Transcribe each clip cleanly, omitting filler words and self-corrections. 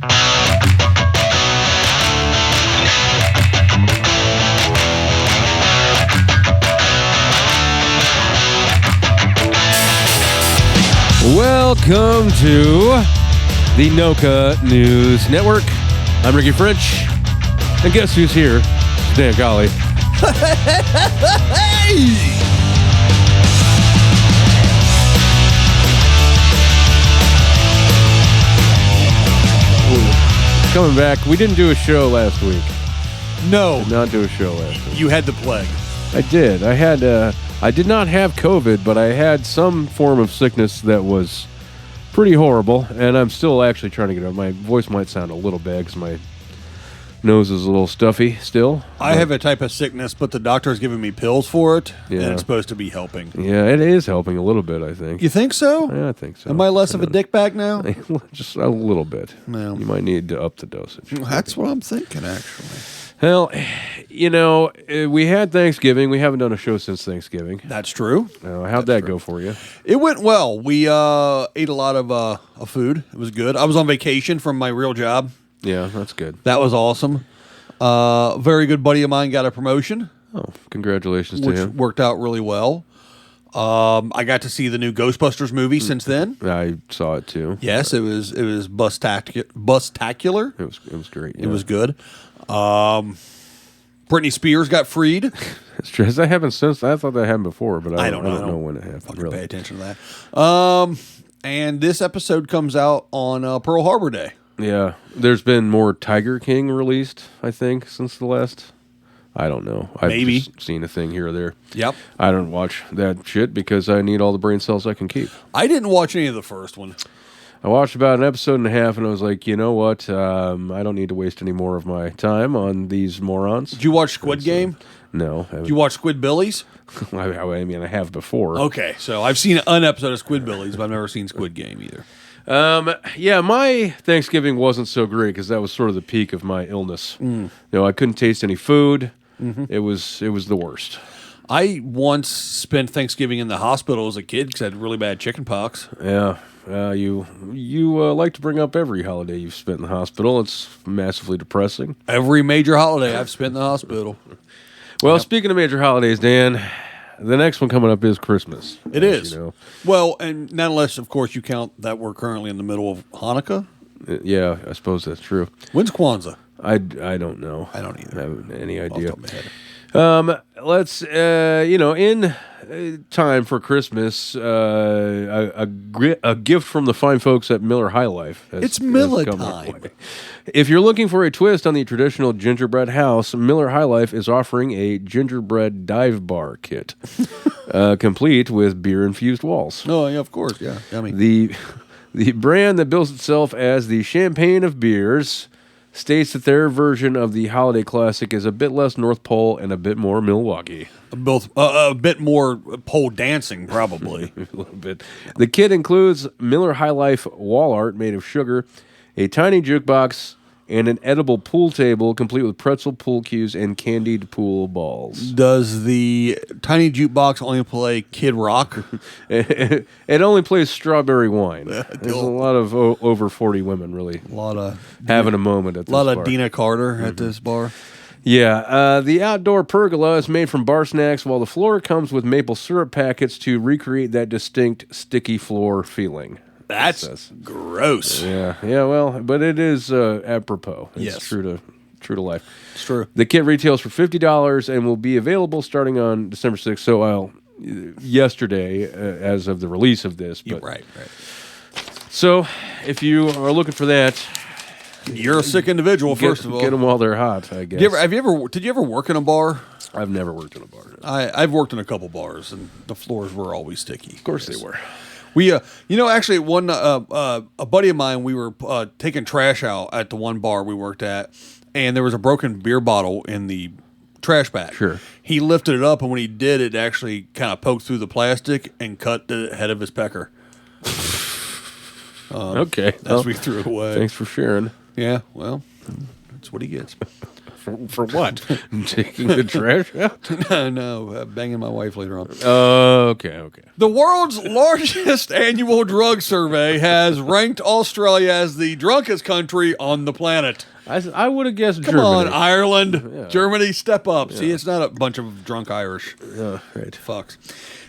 Welcome to the Noka News Network. I'm Ricky French, and guess who's here? It's Dan Golly. Coming back. We didn't do a show last week. No. Did not do a show last week. You had the plague. I did. I did not have COVID, but I had some form of sickness that was pretty horrible, and I'm still actually trying to get it. My voice might sound a little bad because my nose is a little stuffy still. I have a type of sickness, but the doctor's giving me pills for it, Yeah. and it's supposed to be helping. Yeah, it is helping a little bit, I think. You think so? Yeah, I think so. Am I less of a dickbag now? Just a little bit. No. You might need to up the dosage. That's what I'm thinking, actually. Well, we had Thanksgiving. We haven't done a show since Thanksgiving. That's true. How'd that go for you? It went well. We ate a lot of food. It was good. I was on vacation from my real job. Yeah, that's good. That was awesome. Very good buddy of mine got a promotion. Oh, congratulations to which him. worked out really well. I got to see the new Ghostbusters movie since then. I saw it too. Yes, it was bustacular. It was great. Yeah. It was good. Britney Spears got freed. It's true. That happened since. I thought that happened before, but I don't know when it happened. Fucking Really. pay attention to that. And this episode comes out on Pearl Harbor Day. Yeah, there's been more Tiger King released, I think, since the last. I don't know. I've Maybe. just seen a thing here or there. Yep. I don't watch that shit because I need all the brain cells I can keep. I didn't watch any of the first one. I watched about an episode and a half, and I was like, you know what? I don't need to waste any more of my time on these morons. Did you watch Squid Game? No. Did you watch Squidbillies? I mean, I have before. Okay, so I've seen an episode of Squidbillies, but I've never seen Squid Game either. Yeah, my Thanksgiving wasn't so great because that was sort of the peak of my illness. I couldn't taste any food. Mm-hmm. It was the worst. I once spent Thanksgiving in the hospital as a kid because I had really bad chicken pox. Yeah. You like to bring up every holiday you've spent in the hospital. It's massively depressing. Every major holiday I've spent in the hospital. Well, Speaking of major holidays, Dan, the next one coming up is Christmas. It is. You know. Well, and not unless, of course, you count that we're currently in the middle of Hanukkah. Yeah, I suppose that's true. When's Kwanzaa? I don't know. I don't either. I have any idea. Off the top of my head. Let's, in time for Christmas, a gift from the fine folks at Miller High Life. It's Miller time. If you're looking for a twist on the traditional gingerbread house, Miller High Life is offering a gingerbread dive bar kit, complete with beer-infused walls. Oh, yeah, of course, yeah. Yummy. The brand that bills itself as the champagne of beers states that their version of the holiday classic is a bit less North Pole and a bit more Milwaukee. Both a bit more pole dancing, probably. A little bit. The kit includes Miller High Life wall art made of sugar, a tiny jukebox, and an edible pool table complete with pretzel pool cues and candied pool balls. Does the tiny jukebox only play Kid Rock? It only plays strawberry wine. There's a lot of over 40 women really having a moment at this bar. A lot of Dina Carter at this bar. Yeah, the outdoor pergola is made from bar snacks, while the floor comes with maple syrup packets to recreate that distinct sticky floor feeling. That's gross. Yeah, well, but it is apropos. It's yes. true to life. It's true. The kit retails for $50 and will be available starting on December 6th. So, yesterday, as of the release of this. But, right. So, if you are looking for that, you're a sick individual. First of all, get them while they're hot. I guess. Did you ever work in a bar? I've never worked in a bar. I've worked in a couple bars, and the floors were always sticky. Of course they were. We, actually, one a buddy of mine, we were taking trash out at the one bar we worked at, and there was a broken beer bottle in the trash bag. Sure. He lifted it up, and when he did, it actually kind of poked through the plastic and cut the head of his pecker. Okay. As we threw it away. Thanks for sharing. Yeah, well, that's what he gets. For what? Taking the trash out? No, banging my wife later on. Okay. The world's largest annual drug survey has ranked Australia as the drunkest country on the planet. I would have guessed Come Germany. on, Ireland. Germany, step up. See, it's not a bunch of drunk Irish. Right. Fucks.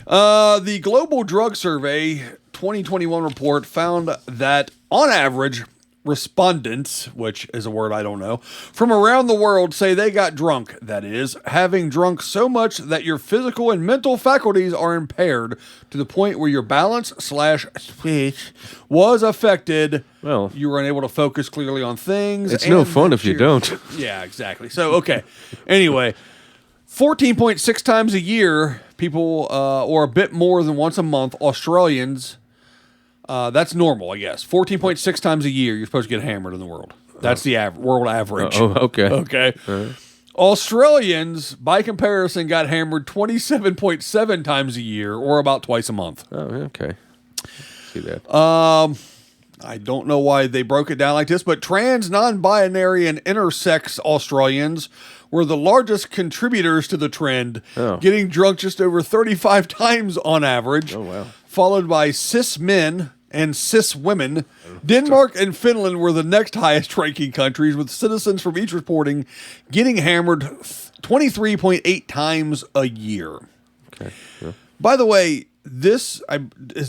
The Global Drug Survey 2021 report found that, on average, respondents, which is a word I don't know, from around the world say they got drunk. That is, having drunk so much that your physical and mental faculties are impaired to the point where your balance/speech was affected. Well, you were unable to focus clearly on things. It's no fun if you don't. Yeah, exactly. So, okay. Anyway, 14.6 times a year, people, or a bit more than once a month, Australians, that's normal, I guess. 14.6 times a year, you're supposed to get hammered in the world. That's the world average. Okay. Okay. Australians, by comparison, got hammered 27.7 times a year, or about twice a month. Oh, okay. See that. I don't know why they broke it down like this, but trans, non-binary, and intersex Australians were the largest contributors to the trend, getting drunk just over 35 times on average. Oh, wow. Followed by cis men and cis women. Denmark and Finland were the next highest ranking countries, with citizens from each reporting getting hammered 23.8 times a year. Okay. Yeah. By the way, is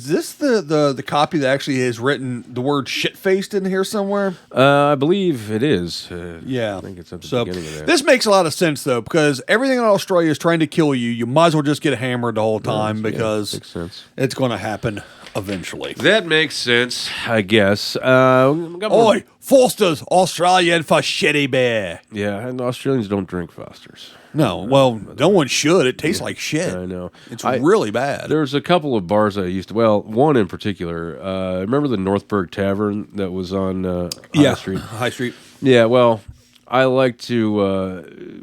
this the copy that actually has written the word shit-faced in here somewhere? I believe it is. Yeah. I think it's at the beginning of that. This makes a lot of sense, though, because everything in Australia is trying to kill you. You might as well just get hammered the whole time because makes sense. It's going to happen eventually. That makes sense, I guess. Oi, Foster's Australian for shitty beer. Yeah, and Australians don't drink Fosters. No, well, no one should. It tastes like shit. I know. It's really bad. There's a couple of bars I used to, one in particular. Remember the Northburg Tavern that was on High Street? High Street. Yeah, well, I like to,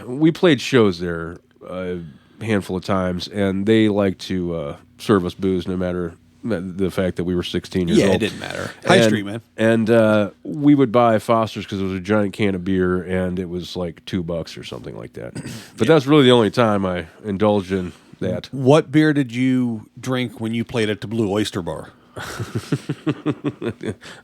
we played shows there a handful of times, and they like to serve us booze no matter the fact that we were 16 years old. Yeah, it didn't matter. High Street, man. And we would buy Foster's because it was a giant can of beer, and it was like $2 or something like that. But that's really the only time I indulged in that. What beer did you drink when you played at the Blue Oyster Bar?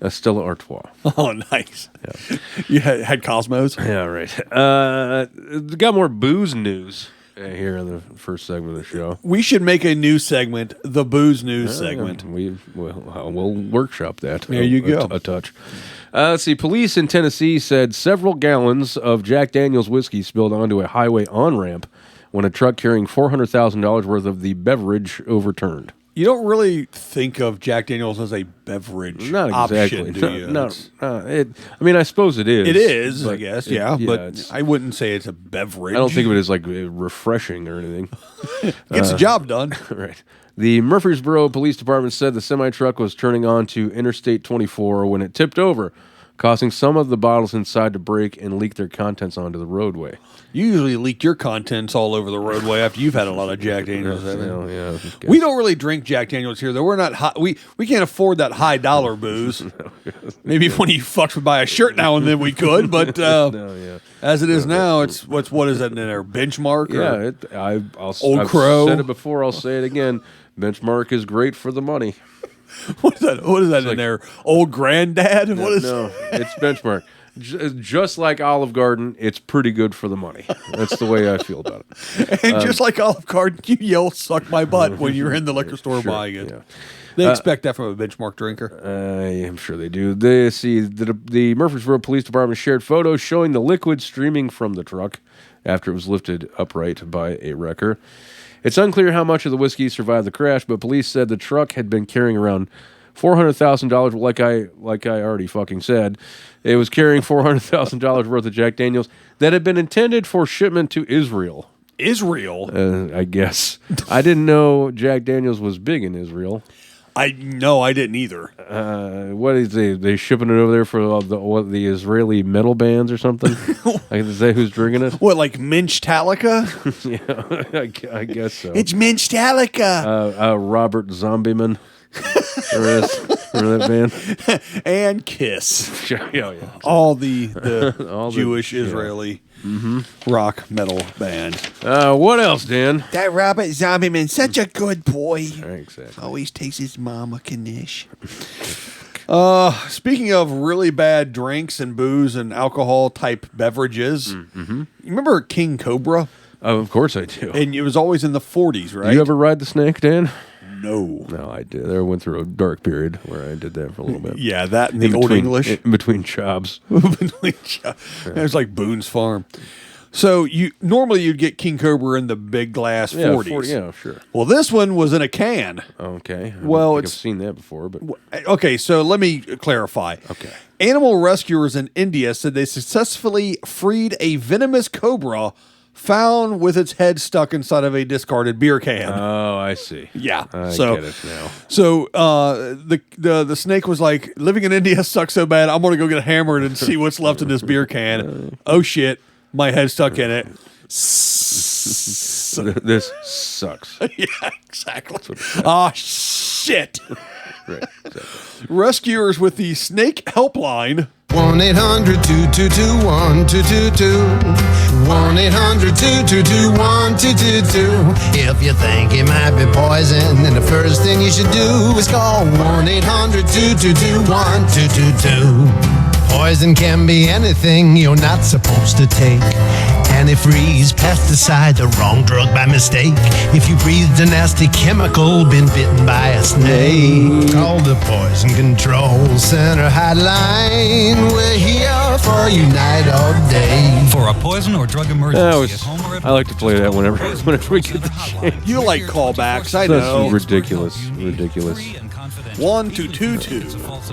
A Stella Artois. Oh, nice. Yeah. You had Cosmos? Yeah, right. Got more booze news here in the first segment of the show. We should make a new segment, the Booze News segment. We'll workshop that. There you go. A touch. Let's see. Police in Tennessee said several gallons of Jack Daniel's whiskey spilled onto a highway on-ramp when a truck carrying $400,000 worth of the beverage overturned. You don't really think of Jack Daniels as a beverage option, do you? I mean, I suppose it is. It is, I guess, but I wouldn't say it's a beverage. I don't think of it as like refreshing or anything. Gets the job done. Right. The Murfreesboro Police Department said the semi-truck was turning onto Interstate 24 when it tipped over, causing some of the bottles inside to break and leak their contents onto the roadway. You usually leak your contents all over the roadway after you've had a lot of Jack Daniels. We don't really drink Jack Daniels here, though. We're not high, we can't afford that high dollar booze. Maybe if one of you fucks would buy a shirt now and then we could, but as it is now, it's what is that in there? Benchmark? I've said it before. I'll say it again. Benchmark is great for the money. What is that in there? Old Granddad? No, it's Benchmark. Just like Olive Garden, it's pretty good for the money. That's the way I feel about it. And just like Olive Garden, you yell "suck my butt" when you're in the liquor store buying it. Yeah. They expect that from a Benchmark drinker. I'm sure they do. They see the Murfreesboro Police Department shared photos showing the liquid streaming from the truck after it was lifted upright by a wrecker. It's unclear how much of the whiskey survived the crash, but police said the truck had been carrying around $400,000. Like I already fucking said, it was carrying $400,000 worth of Jack Daniels that had been intended for shipment to Israel. Israel? I guess. I didn't know Jack Daniels was big in Israel. I didn't either. What is they shipping it over there for the Israeli metal bands or something? Is that who's drinking it? What, like Minchtalica? Yeah, I guess so. It's Minchtalica. Robert Zombieman. There is. Remember that band? And Kiss. Yeah. All the All the- Jewish, yeah. Israeli rock metal band. What else, Dan? That Robert Zombieman, such a good boy. Exactly. Always takes his mama Kanish. Speaking of really bad drinks and booze and alcohol type beverages, you remember King Cobra? Oh, of course I do. And it was always in the 40s, right? You ever ride the snake, Dan? No. No, I did. I went through a dark period where I did that for a little bit. Yeah, that and the Old between, English. In between jobs. It was like Boone's Farm. So normally you'd get King Cobra in the big glass 40s. 40, yeah, sure. Well, this one was in a can. Okay. Well, I've seen that before, but Okay, so let me clarify. Okay. Animal rescuers in India said they successfully freed a venomous cobra found with its head stuck inside of a discarded beer can. oh, I see. Yeah. I so get it now. So the snake was like, living in India sucks so bad, I'm gonna go get hammered and see what's left in this beer can. Oh shit, my head's stuck in it. This sucks. Yeah, exactly. Ah, shit. Right. Exactly. Rescuers with the snake helpline 1-800-222-1222. 1-800-222-1222. If you think it might be poison, then the first thing you should do is call 1-800-222-1222. Poison can be anything you're not supposed to take. Antifreeze, pesticide, the wrong drug by mistake. If you breathed a nasty chemical, been bitten by a snake, call the Poison Control Center hotline. We're here for you night or day. For a poison or drug emergency at home or at I like to play that whenever we get the chance. You like callbacks, I That's know. ridiculous. 1 2 2 2.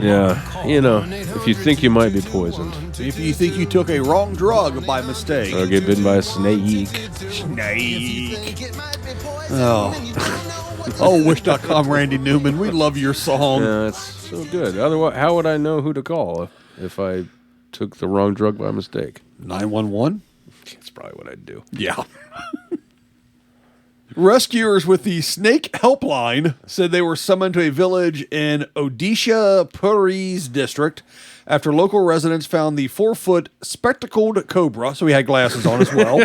Yeah. You know, if you think you might be poisoned If you think you took a wrong drug by mistake. or get bitten by a snake. Snake. Oh. Oh, Wish.com, Randy Newman. We love your song. Yeah, it's so good. Otherwise, how would I know who to call if I took the wrong drug by mistake? 911? That's probably what I'd do. Yeah. Rescuers with the snake helpline said they were summoned to a village in Odisha Puri's district after local residents found the 4-foot spectacled cobra, so he had glasses on as well,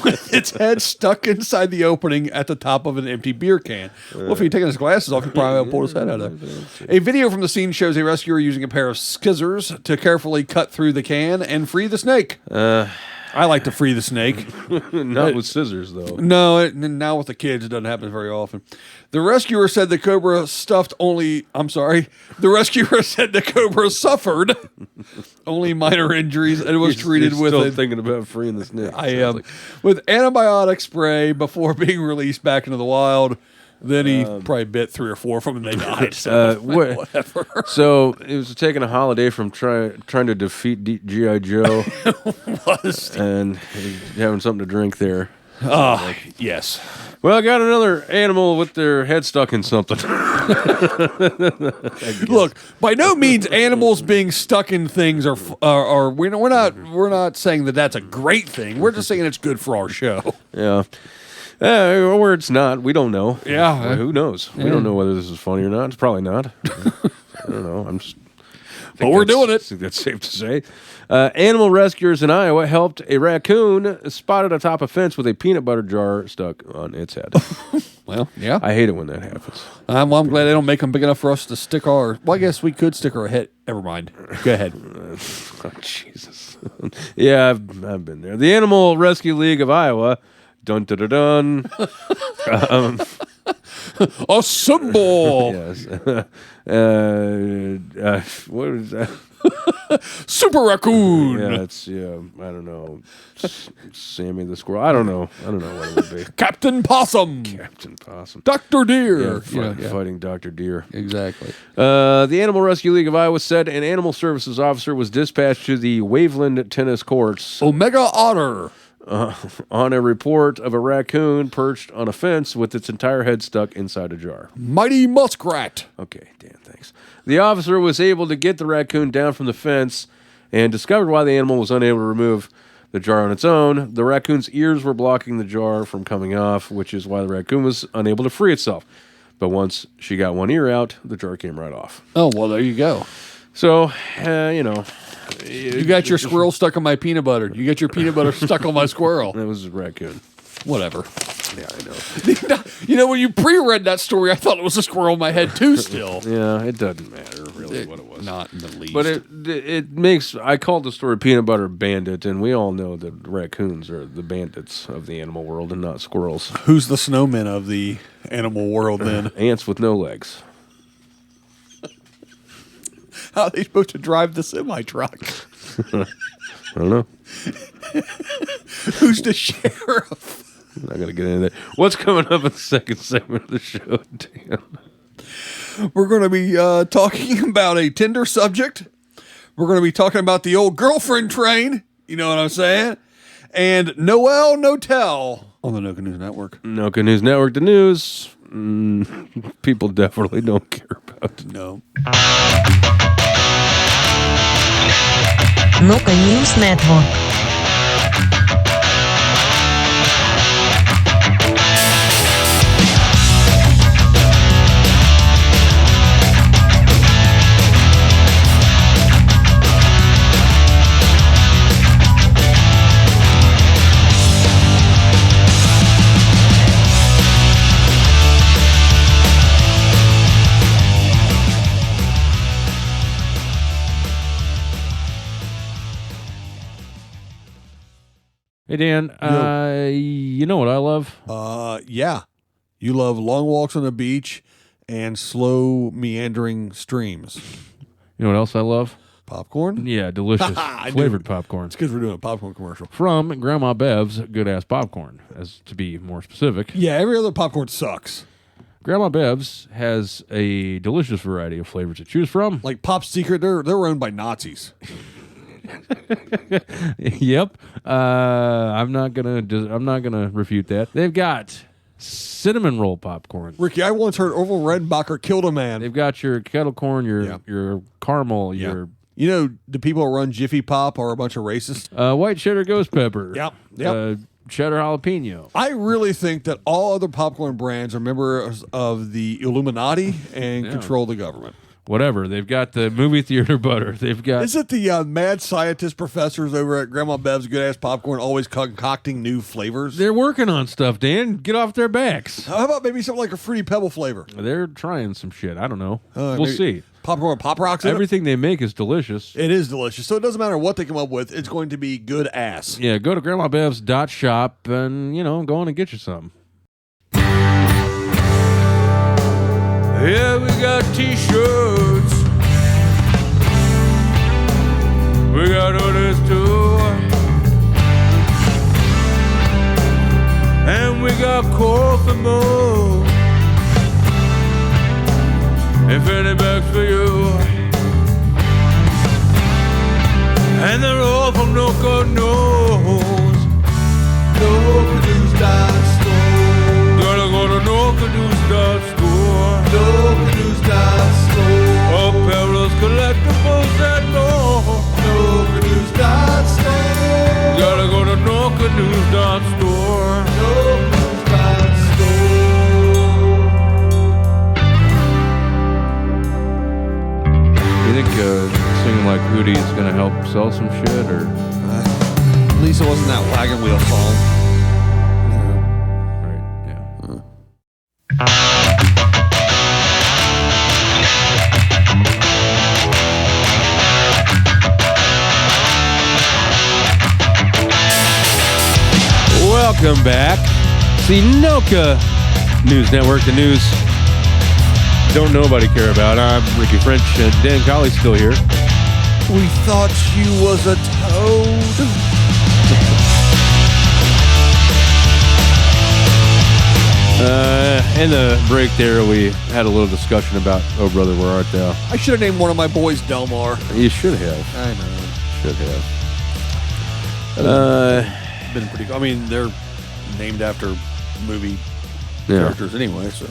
with its head stuck inside the opening at the top of an empty beer can. Well, if he'd taken his glasses off, he probably would have pulled his head out of there. A video from the scene shows a rescuer using a pair of scissors to carefully cut through the can and free the snake. I like to free the snake. Not with scissors, though. No, now with the kids, it doesn't happen very often. The rescuer said the cobra The rescuer said the cobra suffered only minor injuries and was treated You're with still thinking about freeing the snake. I am with antibiotic spray before being released back into the wild. Then he probably bit 3 or 4 of them and they died. So whatever. So it was taking a holiday from trying to defeat G.I. Joe and having something to drink there. Yes. Well, I got another animal with their head stuck in something. Look, by no means animals being stuck in things are we're not saying that that's a great thing. We're just saying it's good for our show. Yeah. Or it's not. We don't know. Yeah. Well, who knows? We don't know whether this is funny or not. It's probably not. I don't know. But we're doing it. I think that's safe to say. Animal rescuers in Iowa helped a raccoon spotted atop a fence with a peanut butter jar stuck on its head. Well, yeah. I hate it when that happens. I'm glad they don't make them big enough for us to stick our... Well, I guess we could stick our head... Never mind. Go ahead. Oh, Jesus. Yeah, I've been there. The Animal Rescue League of Iowa... Dun dun dun dun. A symbol. Yes. What is that? Super raccoon. Yeah, I don't know. Sammy the squirrel. I don't know what it would be. Captain Possum. Captain Possum. Dr. Deer. Yeah, fighting Dr. Deer. Exactly. The Animal Rescue League of Iowa said an animal services officer was dispatched to the Waveland tennis courts Omega Otter. on a report of a raccoon perched on a fence with its entire head stuck inside a jar. Mighty Muskrat. Okay, Dan, thanks. The officer was able to get the raccoon down from the fence and discovered why the animal was unable to remove the jar on its own. The raccoon's ears were blocking the jar from coming off, which is why the raccoon was unable to free itself. But once she got one ear out, the jar came right off. Oh, well, there you go. So, You got your squirrel stuck on my peanut butter. You got your peanut butter stuck on my squirrel. That was a raccoon. Whatever. Yeah, I When know. you pre-read that story, I thought it was a squirrel in my head too still. Yeah, it doesn't matter really what it was. Not in the least. But it makes, I called the story Peanutbutter Bandit, and we all know that raccoons are the bandits of the animal world and not squirrels. Who's the snowman of the animal world then? Ants with no legs. How are they supposed to drive the semi-truck? I don't know. Who's the sheriff? I'm not going to get into that. What's coming up in the second segment of the show, Dan? We're going to be talking about a tender subject. We're going to be talking about the old girlfriend train. You know what I'm saying? And Noel No Tell on the Noka News Network. Noka News Network, the news. People definitely don't care about. No. Noka News Network. Hey, Dan, you know what I love? Yeah. You love long walks on the beach and slow meandering streams. You know what else I love? Popcorn? Yeah, delicious flavored popcorn. It's because we're doing a popcorn commercial. From Grandma Bev's Good-Ass Popcorn, as to be more specific. Yeah, every other popcorn sucks. Grandma Bev's has a delicious variety of flavors to choose from. Like Pop's Secret, they're owned by Nazis. Yep. I'm not gonna refute that. They've got cinnamon roll popcorn. Ricky, I once heard Orville Redenbacher killed a man. They've got your kettle corn, your caramel, your You know, the people who run Jiffy Pop are a bunch of racists. white cheddar ghost pepper. Yep. Cheddar jalapeno. I really think that all other popcorn brands are members of the Illuminati and control the government. Whatever. They've got the movie theater butter. They've got. Is it the mad scientist professors over at Grandma Bev's Good-Ass Popcorn always concocting new flavors? They're working on stuff, Dan. Get off their backs. How about maybe something like a Fruity Pebble flavor? They're trying some shit. I don't know. We'll see. Popcorn with Pop Rocks in it? Everything they make is delicious. It is delicious. So it doesn't matter what they come up with. It's going to be good ass. Yeah, go to grandmabevs.shop and, go on and get you some. Yeah, we got t-shirts. We got others too. And we got coffee mug. And fanny bags for you. And they're all from Noka News. NokaNews.store. Gotta go to NokaNews.store. NokaNews.store. Apparel's, collectibles, and more. NokaNews.store. Gotta go to NokaNews.store. NokaNews.store. You think singing like Hootie is gonna help sell some shit, or? At least it wasn't that wagon wheel song. Right, yeah. Welcome back. The Noka News Network, the news don't nobody care about. I'm Ricky French, and Dan Colley's still here. We thought you was a toad. In the break there, we had a little discussion about Oh Brother, Where Art Thou? I should have named one of my boys Delmar. You should have. I know. Should have. Been pretty cool. I mean, they're named after movie characters anyway, so.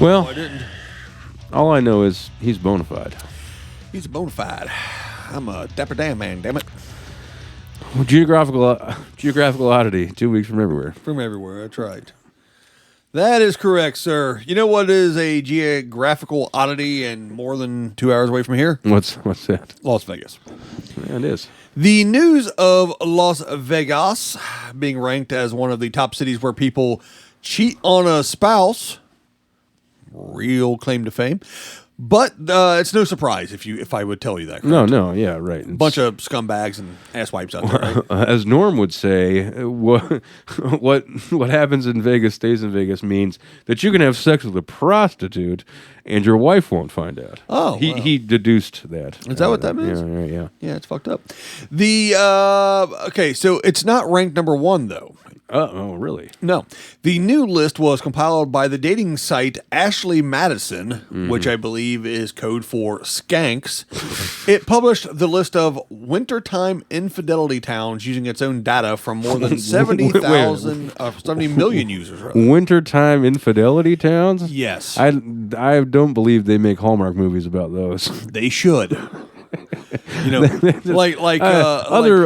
Well, I didn't. All I know is he's bona fide. He's a bona fide. I'm a dapper damn man, damn it. Geographical oddity, 2 weeks from everywhere. From everywhere, that's right. That is correct, sir. You know what is a geographical oddity and more than 2 hours away from here? What's that? Las Vegas. Yeah, it is. The news of Las Vegas being ranked as one of the top cities where people cheat on a spouse. Real claim to fame. But it's no surprise if I would tell you that. Correct? No, yeah, right. It's, Bunch of scumbags and asswipes out there, right? As Norm would say, what happens in Vegas stays in Vegas means that you can have sex with a prostitute and your wife won't find out. Oh, he deduced that. Is that what that means? Yeah. Yeah, it's fucked up. Okay, so it's not ranked number 1 though. Oh, really? No. The new list was compiled by the dating site Ashley Madison, which I believe is code for skanks. It published the list of wintertime infidelity towns using its own data from more than 70,000, 70 million users. Rather. Wintertime infidelity towns? Yes. I don't believe they make Hallmark movies about those. They should. You know,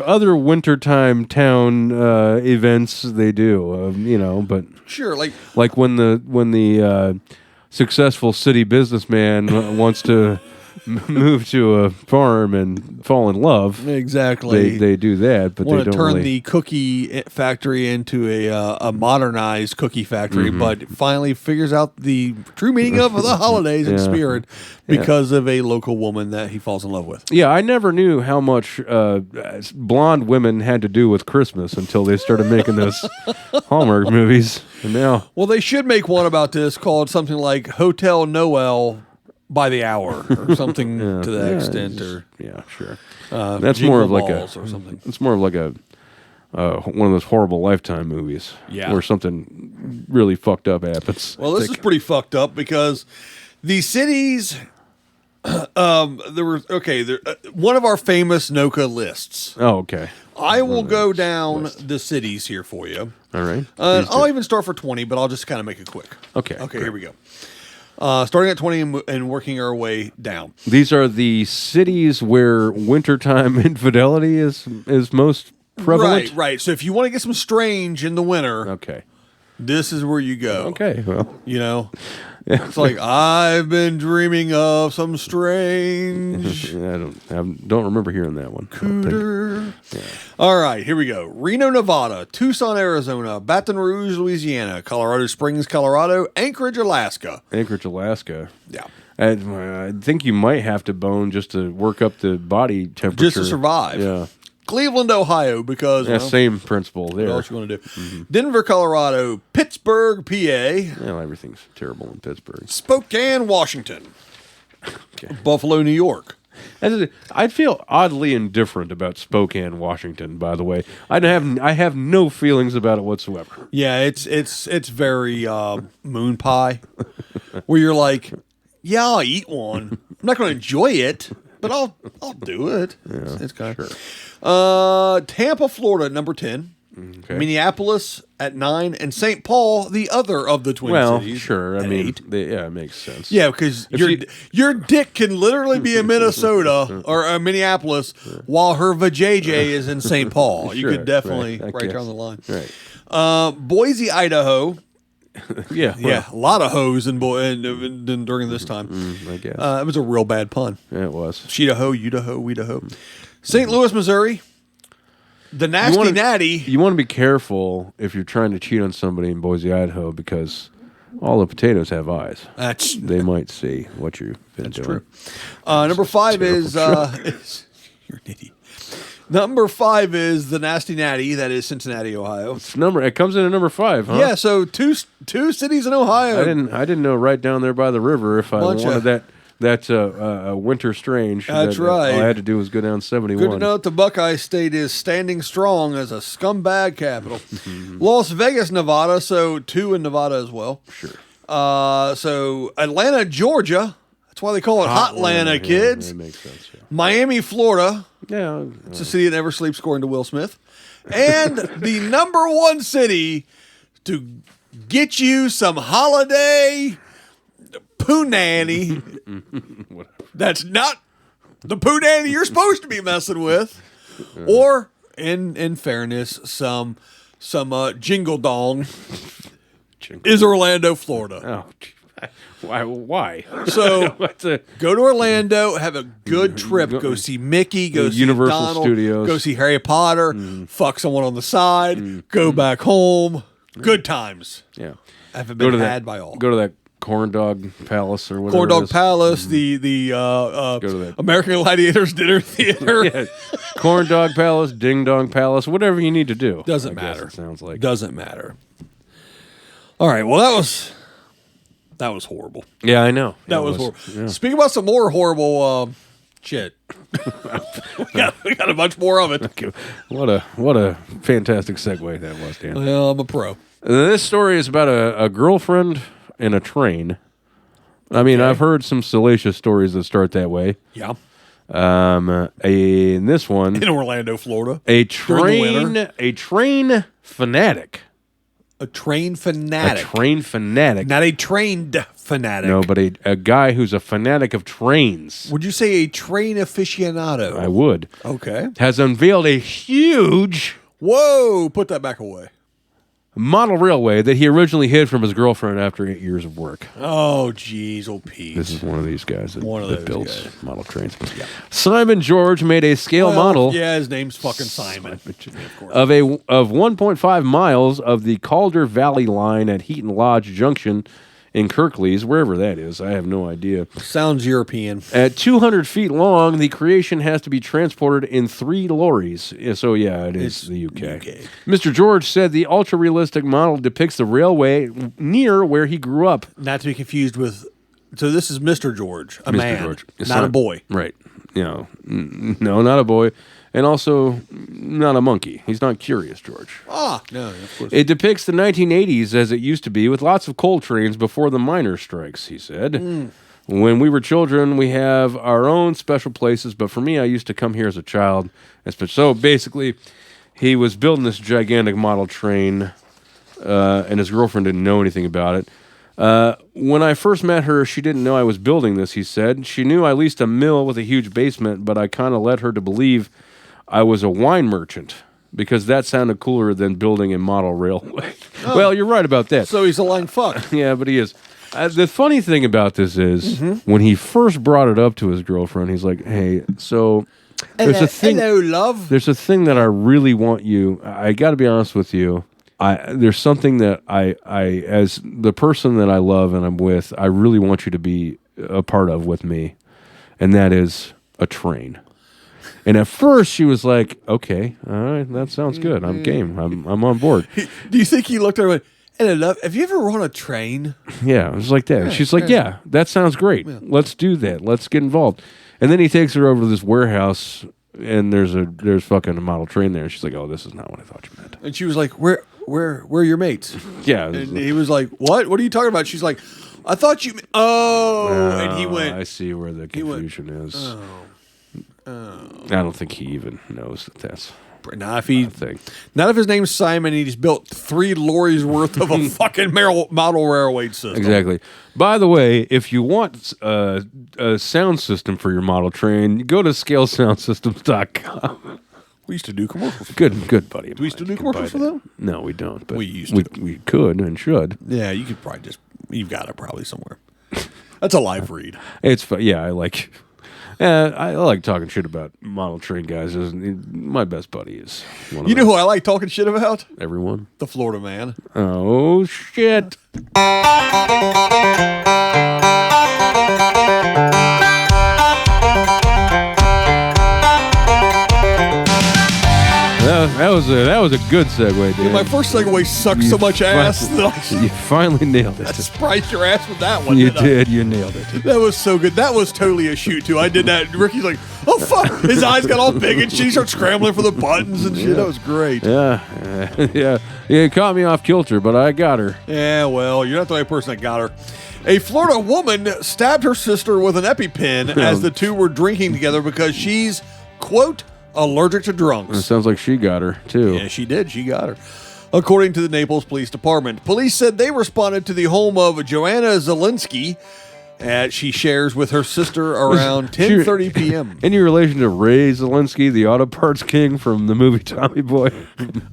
other wintertime town events they do, but sure, like when the successful city businessman wants to move to a farm and fall in love. Exactly, they do that, but they don't turn really... the cookie factory into a modernized cookie factory, but finally figures out the true meaning of the holidays and spirit because of a local woman that he falls in love with. Yeah, I never knew how much blonde women had to do with Christmas until they started making those Hallmark movies. And now, well, they should make one about this called something like Hotel Noel by the hour or something to that extent. Or sure. That's more of like or something. It's more of like a one of those horrible Lifetime movies, where something really fucked up happens. Well, this is pretty fucked up because the cities. There were one of our famous NOCA lists. Oh, okay. I will go down the cities here for you. All right. I'll even start for 20, but I'll just kind of make it quick. Okay. Okay, here we go. Starting at 20 and working our way down. These are the cities where wintertime infidelity is most prevalent? Right. So if you want to get some strange in the winter, okay, this is where you go. Okay, well. It's like, I've been dreaming of some strange. I don't remember hearing that one. Cooter. All right, here we go. Reno, Nevada, Tucson, Arizona, Baton Rouge, Louisiana, Colorado Springs, Colorado, Anchorage, Alaska. Yeah. I think you might have to bone just to work up the body temperature. Just to survive. Yeah. Cleveland, Ohio, because... same principle there. What else you want to do? Mm-hmm. Denver, Colorado, Pittsburgh, PA. Well, everything's terrible in Pittsburgh. Spokane, Washington. Okay. Buffalo, New York. I feel oddly indifferent about Spokane, Washington, by the way. I have no feelings about it whatsoever. Yeah, it's very moon pie, where you're like, yeah, I'll eat one. I'm not going to enjoy it, but I'll do it. Yeah, it's kind of sure. Tampa, Florida, number 10. Okay. Minneapolis at 9, and St. Paul, the other of the Twin Cities. Well, sure. I mean, 8. It makes sense. Yeah, because your dick can literally be in Minnesota or Minneapolis while her vajayjay is in St. Paul. You could definitely right down the line. Right. Boise, Idaho. Yeah, a lot of hoes during this time. I guess it was a real bad pun. Yeah, it was. She'd-a-ho, you'd-a-ho, we'd-a-ho. St. Louis, Missouri. The Nasty Natty. You want to be careful if you're trying to cheat on somebody in Boise, Idaho, because all the potatoes have eyes. They might see what you've been doing. True. Number 5 is you're an idiot. Number 5 is the Nasty Natty. That is Cincinnati, Ohio. It comes in at number 5, huh? Yeah. So two cities in Ohio. I didn't know right down there by the river if I wanted that. That's a winter strange. That's right. All I had to do was go down 71. Good to know that the Buckeye State is standing strong as a scumbag capital. Las Vegas, Nevada, so 2 in Nevada as well. Sure. So Atlanta, Georgia. That's why they call it Hotlanta, kids. That makes sense. Yeah. Miami, Florida. Yeah. It's a city that never sleeps, according to Will Smith. And the number 1 city to get you some holiday punani. That's not the punani you're supposed to be messing with. Or, in fairness, some jingle dong. is Orlando, Florida. Oh, why? So go to Orlando, have a good trip. Go see Mickey. Go see Universal Donald, Studios. Go see Harry Potter. Fuck someone on the side. Go back home. Good times. Yeah. Haven't been had by all. Go to that Corn Dog Palace or whatever. Corn Dog Palace, the Go to that. American Gladiators Dinner Theater. Yeah. Corn Dog Palace, Ding Dong Palace, whatever you need to do. Doesn't I guess matter. It sounds like. Doesn't matter. All right. Well, that was horrible. Yeah, I know. That was horrible. Yeah. Speaking about some more horrible shit, we got a bunch more of it. Okay. What a fantastic segue that was, Dan. Well, I'm a pro. This story is about a girlfriend in a train. I mean, I've heard some salacious stories that start that way. Yeah. In this one, in Orlando, Florida, a train fanatic. A train fanatic. A train fanatic. Not a trained fanatic. No, but a guy who's a fanatic of trains. Would you say a train aficionado? I would. Okay. Has unveiled a huge... Whoa! Put that back away. Model railway that he originally hid from his girlfriend after 8 years of work. Oh, jeez, oh, Pete. This is one of these guys that builds guys. model trains. Yeah. Simon George made a scale model. Yeah, his name's fucking Simon. Of 1.5 miles of the Calder Valley line at Heaton Lodge Junction in Kirklees, wherever that is. I have no idea. Sounds European. At 200 feet long, the creation has to be transported in 3 lorries. So, yeah, it's the UK. Mr. George said the ultra-realistic model depicts the railway near where he grew up. Not to be confused with... So this is Mr. George, a Mr. man, George. not a boy. Right. No, not a boy. And also, not a monkey. He's not Curious George. Ah, no, of course. It depicts the 1980s as it used to be, with lots of coal trains before the miners' strikes, he said. When we were children, we have our own special places, but for me, I used to come here as a child. So basically, he was building this gigantic model train, and his girlfriend didn't know anything about it. When I first met her, she didn't know I was building this, he said. She knew I leased a mill with a huge basement, but I kind of led her to believe I was a wine merchant because that sounded cooler than building a model railway. Oh. Well, you're right about that. So he's a lying fuck. Yeah, but he is. The funny thing about this is when he first brought it up to his girlfriend, he's like, hey, so there's a thing. Hello, love. There's a thing that I really want you. I got to be honest with you. There's something that I, as the person that I love and I'm with, I really want you to be a part of with me. And that is a train. And at first she was like, okay, all right, that sounds good. I'm game. I'm on board. Do you think he looked at her and went, hello, love, have you ever run a train? Yeah, it was like that. She's like, yeah, that sounds great. Yeah. Let's do that. Let's get involved. And then he takes her over to this warehouse and there's fucking a model train there. And she's like, oh, this is not what I thought you meant. And she was like, where are your mates? Yeah. And he was like, what? What are you talking about? She's like, I thought you... and he went... I see where the confusion is. I don't think he even knows that that's not if his name's Simon and he's built 3 lorries worth of a fucking model railway system. Exactly. By the way, if you want a sound system for your model train, go to scalesoundsystems.com. We used to do commercials. Good buddy. Do we still do commercials for them? No, we don't. But we used to. We could and should. Yeah, you could probably you've got it probably somewhere. That's a live read. It's fun. Yeah, I like talking shit about model train guys. My best buddy is one of You know who I like talking shit about? Everyone. The Florida man. Oh, shit. That was a good segue, dude. My first segue sucked so much ass. You finally nailed it. I surprised your ass with that one. You did. You nailed it. That was so good. That was totally a shoot, too. I did that. Ricky's like, oh, fuck. His eyes got all big and she starts scrambling for the buttons and shit. Yeah. That was great. Yeah. It caught me off kilter, but I got her. Yeah, well, you're not the only person that got her. A Florida woman stabbed her sister with an EpiPen as the two were drinking together because she's, quote, allergic to drunks. It sounds like she got her, too. Yeah, she did. She got her. According to the Naples Police Department, police said they responded to the home of Joanna Zielinski She shares with her sister around 10:30 p.m. Any relation to Ray Zelensky, the auto parts king from the movie Tommy Boy?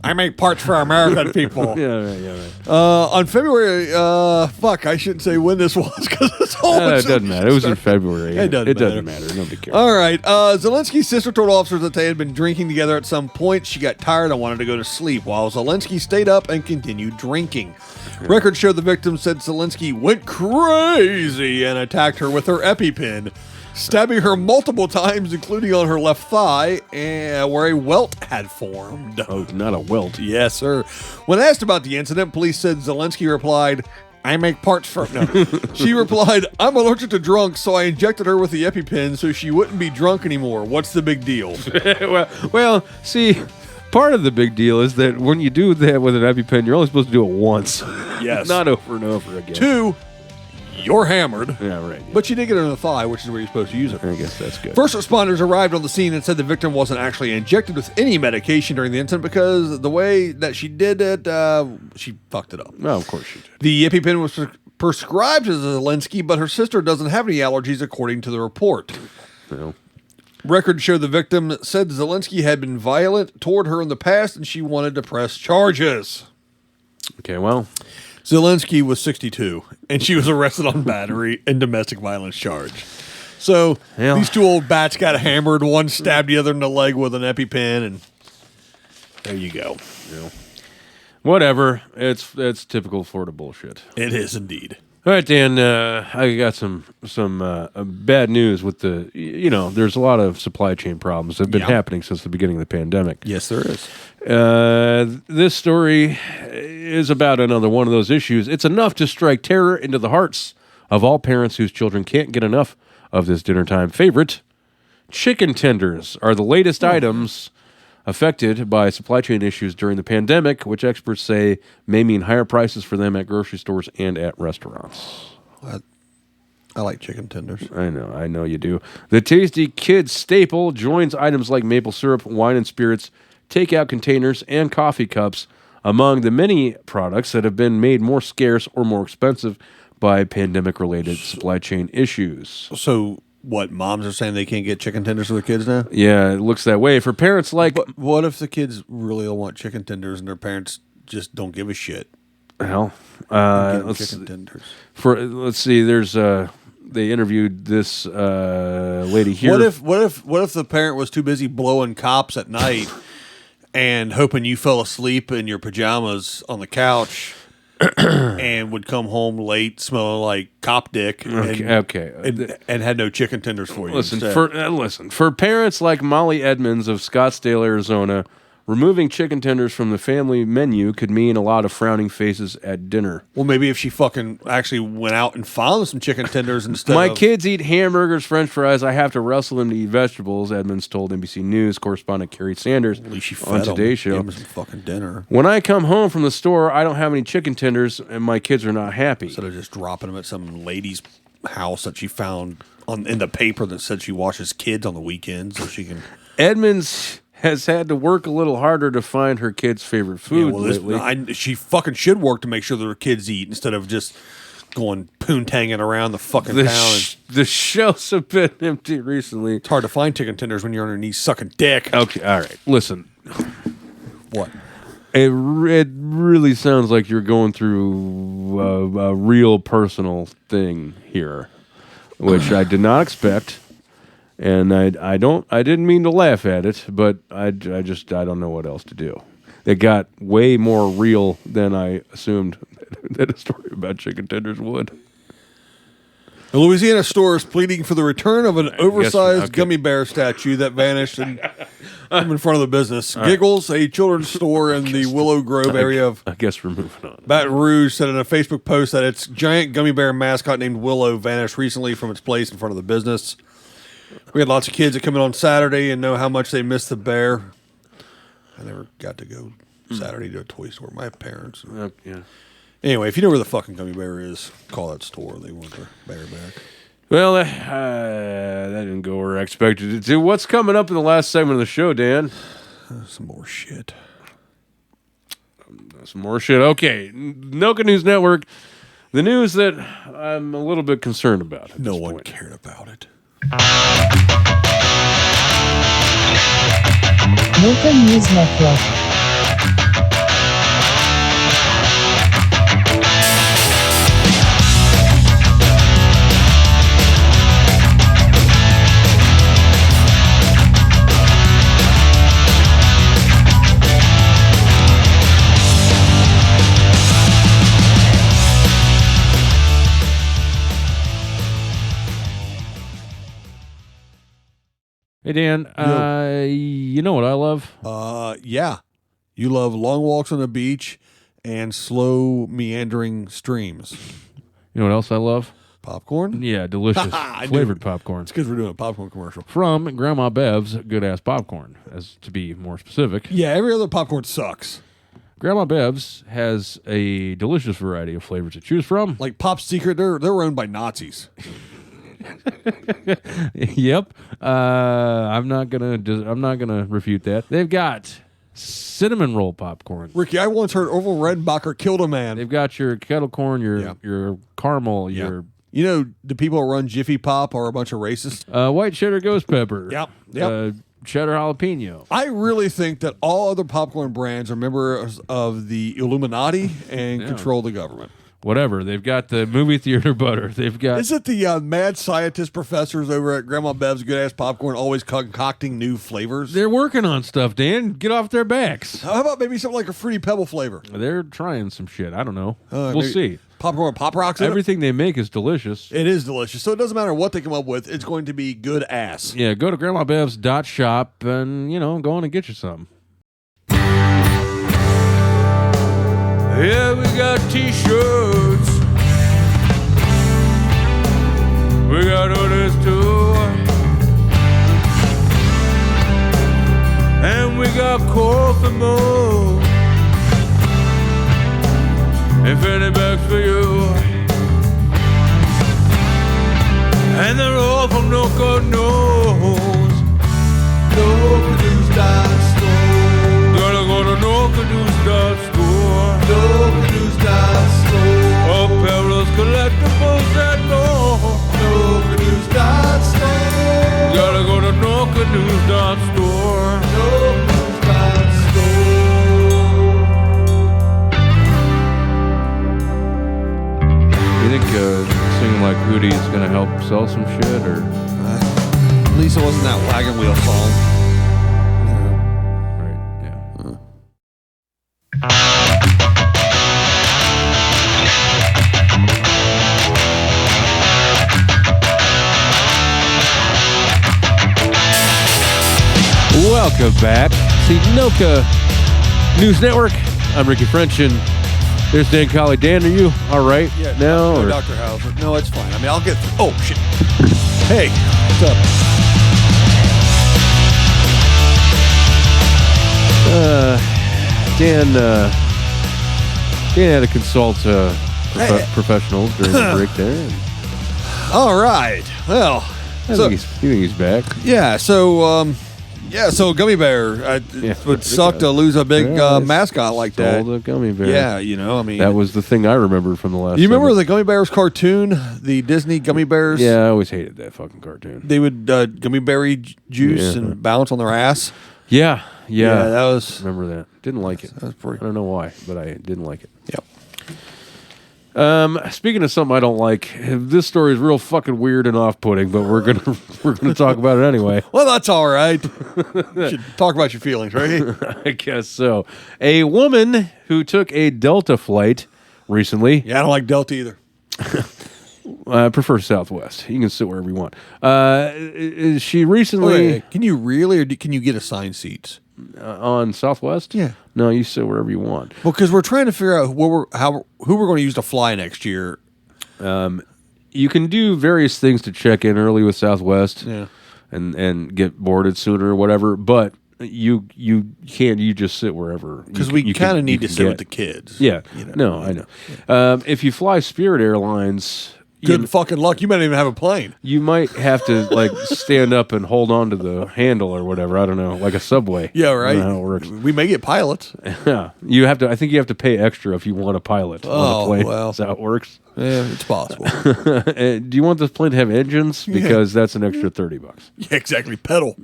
I make parts for American people. Yeah, right. On February, I shouldn't say when this was because it's always. It doesn't matter. It was in February. It doesn't matter. Nobody cares. All right. Zelensky's sister told officers that they had been drinking together at some point. She got tired and wanted to go to sleep, while Zelensky stayed up and continued drinking. Records show the victim said Zelensky went crazy and attacked her with her EpiPen, stabbing her multiple times, including on her left thigh, where a welt had formed. Oh, not a welt. Yes, sir. When asked about the incident, police said Zelensky replied, I make parts for... No. She replied, I'm allergic to drunk, so I injected her with the EpiPen so she wouldn't be drunk anymore. What's the big deal? well, see... Part of the big deal is that when you do that with an EpiPen, you're only supposed to do it once. Yes. Not over and over again. 2, you're hammered. Yeah, right. But you did get it in the thigh, which is where you're supposed to use it. I guess that's good. First responders arrived on the scene and said the victim wasn't actually injected with any medication during the incident because the way that she did it, she fucked it up. No, of course she did. The EpiPen was prescribed to Zelensky, but her sister doesn't have any allergies, according to the report. Well. Records show the victim said Zelensky had been violent toward her in the past and she wanted to press charges. Okay, well. Zelensky was 62 and she was arrested on battery and domestic violence charge. So these two old bats got hammered. One stabbed the other in the leg with an EpiPen, and there you go. Yeah. Whatever. It's typical Florida bullshit. It is indeed. All right, Dan, I got some bad news with there's a lot of supply chain problems that have been happening since the beginning of the pandemic. Yes, there is. This story is about another one of those issues. It's enough to strike terror into the hearts of all parents whose children can't get enough of this dinnertime favorite. Chicken tenders are the latest items affected by supply chain issues during the pandemic, which experts say may mean higher prices for them at grocery stores and at restaurants. I like chicken tenders. I know you do. The Tasty Kids staple joins items like maple syrup, wine and spirits, takeout containers, and coffee cups among the many products that have been made more scarce or more expensive by pandemic-related supply chain issues. So... What, moms are saying they can't get chicken tenders for their kids now? Yeah, it looks that way. For parents like... But what if the kids really don't want chicken tenders and their parents just don't give a shit? Hell, chicken tenders. Let's see, there's... they interviewed this lady here. What if the parent was too busy blowing cops at night and hoping you fell asleep in your pajamas on the couch... and would come home late smelling like cop dick and had no chicken tenders for you. Listen, for parents like Molly Edmonds of Scottsdale, Arizona, removing chicken tenders from the family menu could mean a lot of frowning faces at dinner. Well, maybe if she fucking actually went out and found some chicken tenders instead My kids eat hamburgers, french fries. I have to wrestle them to eat vegetables, Edmonds told NBC News correspondent Carrie Sanders at least she on Today's Show. Gave them some fucking dinner. When I come home from the store, I don't have any chicken tenders, and my kids are not happy. Instead of just dropping them at some lady's house that she found in the paper that said she washes kids on the weekends so she can... Edmonds... has had to work a little harder to find her kids' favorite food lately. She fucking should work to make sure that her kids eat instead of just going poontanging around the fucking town. The shelves have been empty recently. It's hard to find chicken tenders when you're on your knees sucking dick. Okay, all right. Listen. What? It really sounds like you're going through a real personal thing here, which I did not expect. And I didn't mean to laugh at it, but I don't know what else to do. It got way more real than I assumed that a story about chicken tenders would. A Louisiana store is pleading for the return of an oversized gummy bear statue that vanished from in front of the business. Giggles, a children's store in the Willow Grove area of I guess we're moving on. Baton Rouge, said in a Facebook post that its giant gummy bear mascot named Willow vanished recently from its place in front of the business. We had lots of kids that come in on Saturday and know how much they miss the bear. I never got to go Saturday to a toy store. My parents. Yeah. Anyway, if you know where the fucking gummy bear is, call that store. They want their bear back. Well, that didn't go where I expected it to. What's coming up in the last segment of the show, Dan? Some more shit. Some more shit. Okay. Nelka News Network The news that I'm a little bit concerned about. No one cared about it. Local News Network. Hey, Dan, you know what I love? Yeah. You love long walks on the beach and slow meandering streams. You know what else I love? Popcorn? Yeah, delicious flavored popcorn. It's because we're doing a popcorn commercial. From Grandma Bev's good-ass popcorn, as to be more specific. Yeah, every other popcorn sucks. Grandma Bev's has a delicious variety of flavors to choose from. Like Pop Secret, they're owned by Nazis. Yep. I'm not gonna refute that. They've got cinnamon roll popcorn. Ricky, I once heard Orville Redenbacher killed a man. They've got your kettle corn, your caramel, your You know, the people who run Jiffy Pop are a bunch of racists. white cheddar ghost pepper. Yep. Cheddar jalapeno. I really think that all other popcorn brands are members of the Illuminati and control the government. Whatever. They've got the movie theater butter. They've got. Is it the mad scientist professors over at Grandma Bev's Good Ass Popcorn always concocting new flavors? They're working on stuff, Dan. Get off their backs. How about maybe something like a Fruity Pebble flavor? They're trying some shit. I don't know. We'll see. Popcorn Pop Rocks in it? Everything they make is delicious. It is delicious. So it doesn't matter what they come up with. It's going to be good ass. Yeah, go to grandmabevs.shop and, go on and get you some. Yeah, we got t-shirts. We got hoodies too. And we got coffee mug. And fanny bags for you. And they're all from No God Knows. No Caduce Dot Store. Gotta go to No Caduce Dot Store. No Caduce Dot Store. Apparel's collectibles and more. No Caduce Dot Store. Gotta go to No Caduce Dot Store. No Caduce Dot Store. You think singing like Hootie is gonna help sell some shit, or? At least it wasn't that wagon wheel song. Right, yeah. Welcome back to Noka News Network. I'm Ricky French, and there's Dan Colley. Dan, are you all right now? No, Dr. Hauser. No, it's fine. I mean, I'll get through. Oh, shit. Hey, what's up? Dan had to consult professionals during the break there. All right. Well, You think he's back? Yeah, so Gummy Bear. It would suck to lose a big mascot like that. The Gummy Bear. Yeah, I mean. That was the thing I remembered from the last You remember the Gummy Bears cartoon? The Disney Gummy Bears? Yeah, I always hated that fucking cartoon. They would gummy berry juice and bounce on their ass. Yeah, that was. Remember that? Didn't like it. That was pretty. I don't know why, but I didn't like it. Yep. Speaking of something I don't like, this story is real fucking weird and off-putting, but we're gonna talk about it anyway. Well, that's all right. You should talk about your feelings, right? I guess so. A woman who took a Delta flight recently. Yeah, I don't like Delta either. I prefer Southwest. You can sit wherever you want. She recently... Wait, can you really, or can you get assigned seats? On Southwest? Yeah. No, you sit wherever you want. Well, because we're trying to figure out who we're going to use to fly next year. You can do various things to check in early with Southwest, and get boarded sooner or whatever. But you can't. You just sit wherever, because we kind of need to sit with the kids. Yeah. No, I know. If you fly Spirit Airlines, Good fucking luck. You might not even have a plane. You might have to like stand up and hold on to the handle or whatever. I don't know, like a subway. Yeah, I right. don't know how it works. We may get pilots. Yeah, you have to. I think you have to pay extra if you want a pilot on a plane. Well. That's how it works. Yeah, it's possible. Do you want this plane to have engines? Because that's an extra $30. Yeah, exactly. Pedal.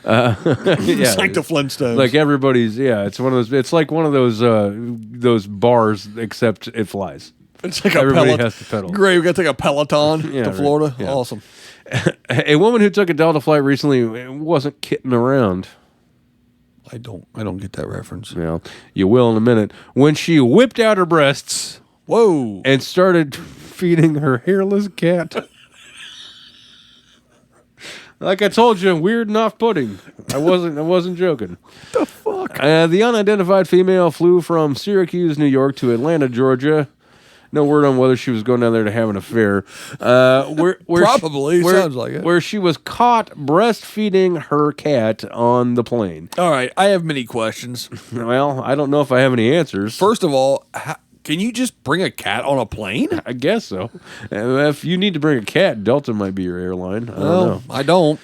Yeah, It's like the Flintstones. like everybody's. Yeah, it's one of those. It's like one of those bars, except it flies. It's like a Everybody Peloton. has to pedal. Great, we got to take a Peloton Yeah, to right. Florida. Yeah. Awesome. A woman who took a Delta flight recently wasn't kidding around. I don't get that reference. Well, you will in a minute. When she whipped out her breasts Whoa. and started feeding her hairless cat. Like I told you, weird and off-putting. I wasn't joking. The fuck? The unidentified female flew from Syracuse, New York to Atlanta, Georgia. No word on whether she was going down there to have an affair. Probably, sounds like it. Where she was caught breastfeeding her cat on the plane. All right, I have many questions. Well, I don't know if I have any answers. First of all, can you just bring a cat on a plane? I guess so. If you need to bring a cat, Delta might be your airline. I don't know. I don't.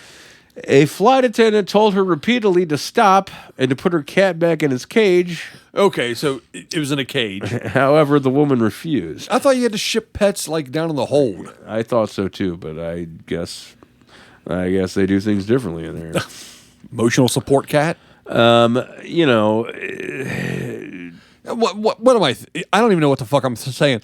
A flight attendant told her repeatedly to stop and to put her cat back in its cage. Okay, so it was in a cage. However, the woman refused. I thought you had to ship pets like down in the hold. I thought so too, but I guess they do things differently in there. Emotional support cat? You know, What am I? I don't even know what the fuck I'm saying.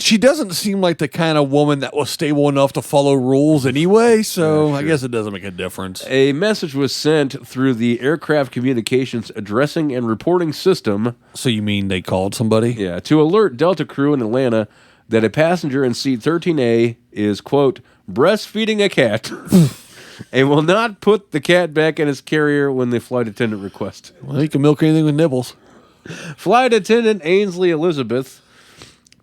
She doesn't seem like the kind of woman that was stable enough to follow rules anyway, so I guess it doesn't make a difference. a message was sent through the aircraft communications addressing and reporting system. So you mean they called somebody? Yeah, to alert Delta crew in Atlanta that a passenger in seat 13A is, quote, breastfeeding a cat and will not put the cat back in its carrier when the flight attendant requests. Well, you can milk anything with nibbles. Flight attendant Ainsley Elizabeth,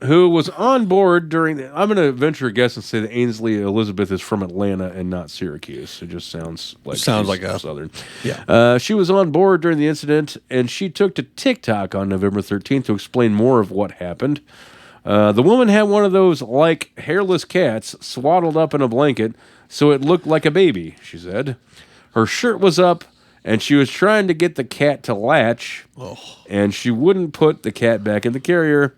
who was on board during I'm going to venture a guess and say that Ainsley Elizabeth is from Atlanta and not Syracuse. It just sounds like she's a Southern. Yeah. She was on board during the incident, and she took to TikTok on November 13th to explain more of what happened. The woman had one of those, like, hairless cats swaddled up in a blanket, so it looked like a baby, she said. Her shirt was up, and she was trying to get the cat to latch, and she wouldn't put the cat back in the carrier.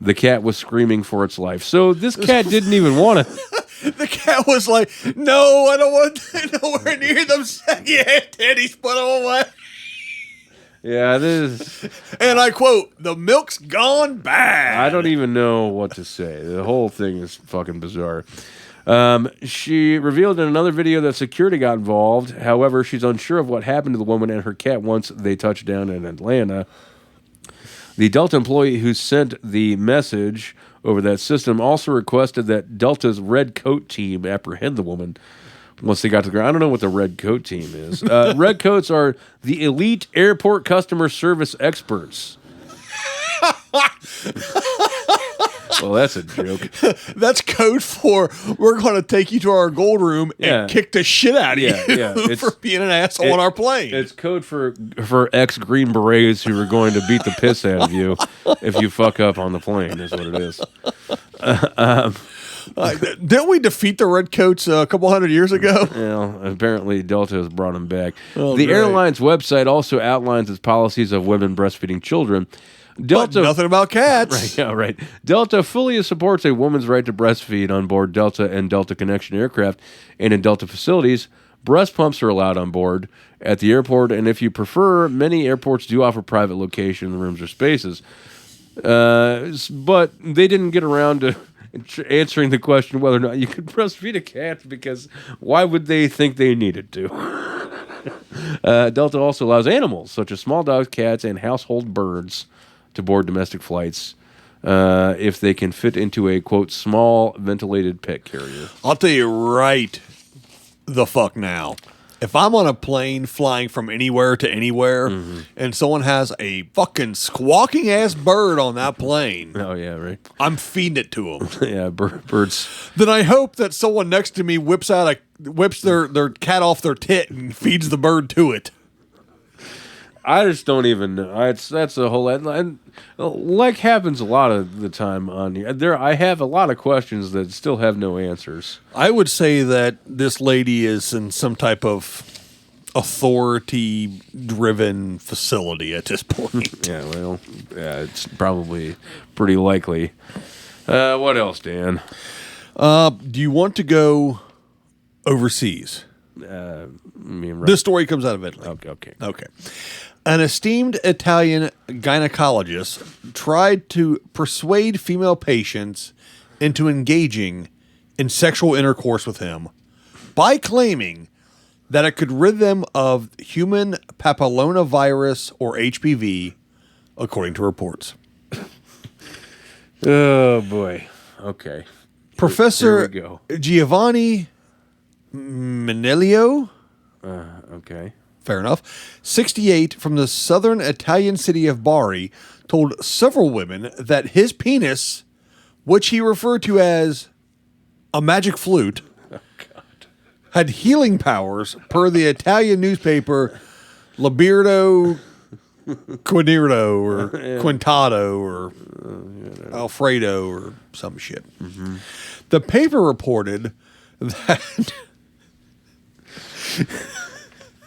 The cat was screaming for its life. So this cat didn't even want to. The cat was like, no, I don't want nowhere near them saggy ass titties, put them away. Yeah, this is, And I quote, the milk's gone bad. I don't even know what to say. The whole thing is fucking bizarre. She revealed in another video that security got involved. However, she's unsure of what happened to the woman and her cat once they touched down in Atlanta. The Delta employee who sent the message over that system also requested that Delta's red coat team apprehend the woman once they got to the ground. I don't know what the red coat team is. Red coats are the elite airport customer service experts. Well, that's a joke. That's code for we're going to take you to our gold room and kick the shit out of you for being an asshole on our plane. It's code for ex-Green Berets who are going to beat the piss out of you if you fuck up on the plane, is what it is. Didn't we defeat the Redcoats a couple hundred years ago? Well, apparently Delta has brought them back. Oh, the great. airline's website also outlines its policies of women breastfeeding children. Delta, But nothing about cats. Right, yeah, right. Delta fully supports a woman's right to breastfeed on board Delta and Delta Connection aircraft and in Delta facilities. Breast pumps are allowed on board at the airport, and if you prefer, many airports do offer private location rooms or spaces. But they didn't get around to answering the question whether or not you could breastfeed a cat, because why would they think they needed to? Delta also allows animals, such as small dogs, cats, and household birds, to board domestic flights if they can fit into a, quote, small ventilated pet carrier. I'll tell you right the fuck now. If I'm on a plane flying from anywhere to anywhere and someone has a fucking squawking ass bird on that plane, Oh, yeah, right. I'm feeding it to them. Yeah, birds. Then I hope that someone next to me whips their cat off their tit and feeds the bird to it. I just don't even know. That's a whole and like happens a lot of the time on here. I have a lot of questions that still have no answers. I would say that this lady is in some type of authority-driven facility at this point. Yeah, well, it's probably pretty likely. What else, Dan? Do you want to go overseas? This story comes out of Italy. Okay. An esteemed Italian gynecologist tried to persuade female patients into engaging in sexual intercourse with him by claiming that it could rid them of human papillomavirus or HPV, according to reports. Oh, boy. Okay. Professor Here we go. Giovanni Manelio, Okay. fair enough, 68, from the southern Italian city of Bari, told several women that his penis, which he referred to as a magic flute, had healing powers per the Italian newspaper Liberto Quinirdo or Quintado or Alfredo or some shit. Mm-hmm. The paper reported that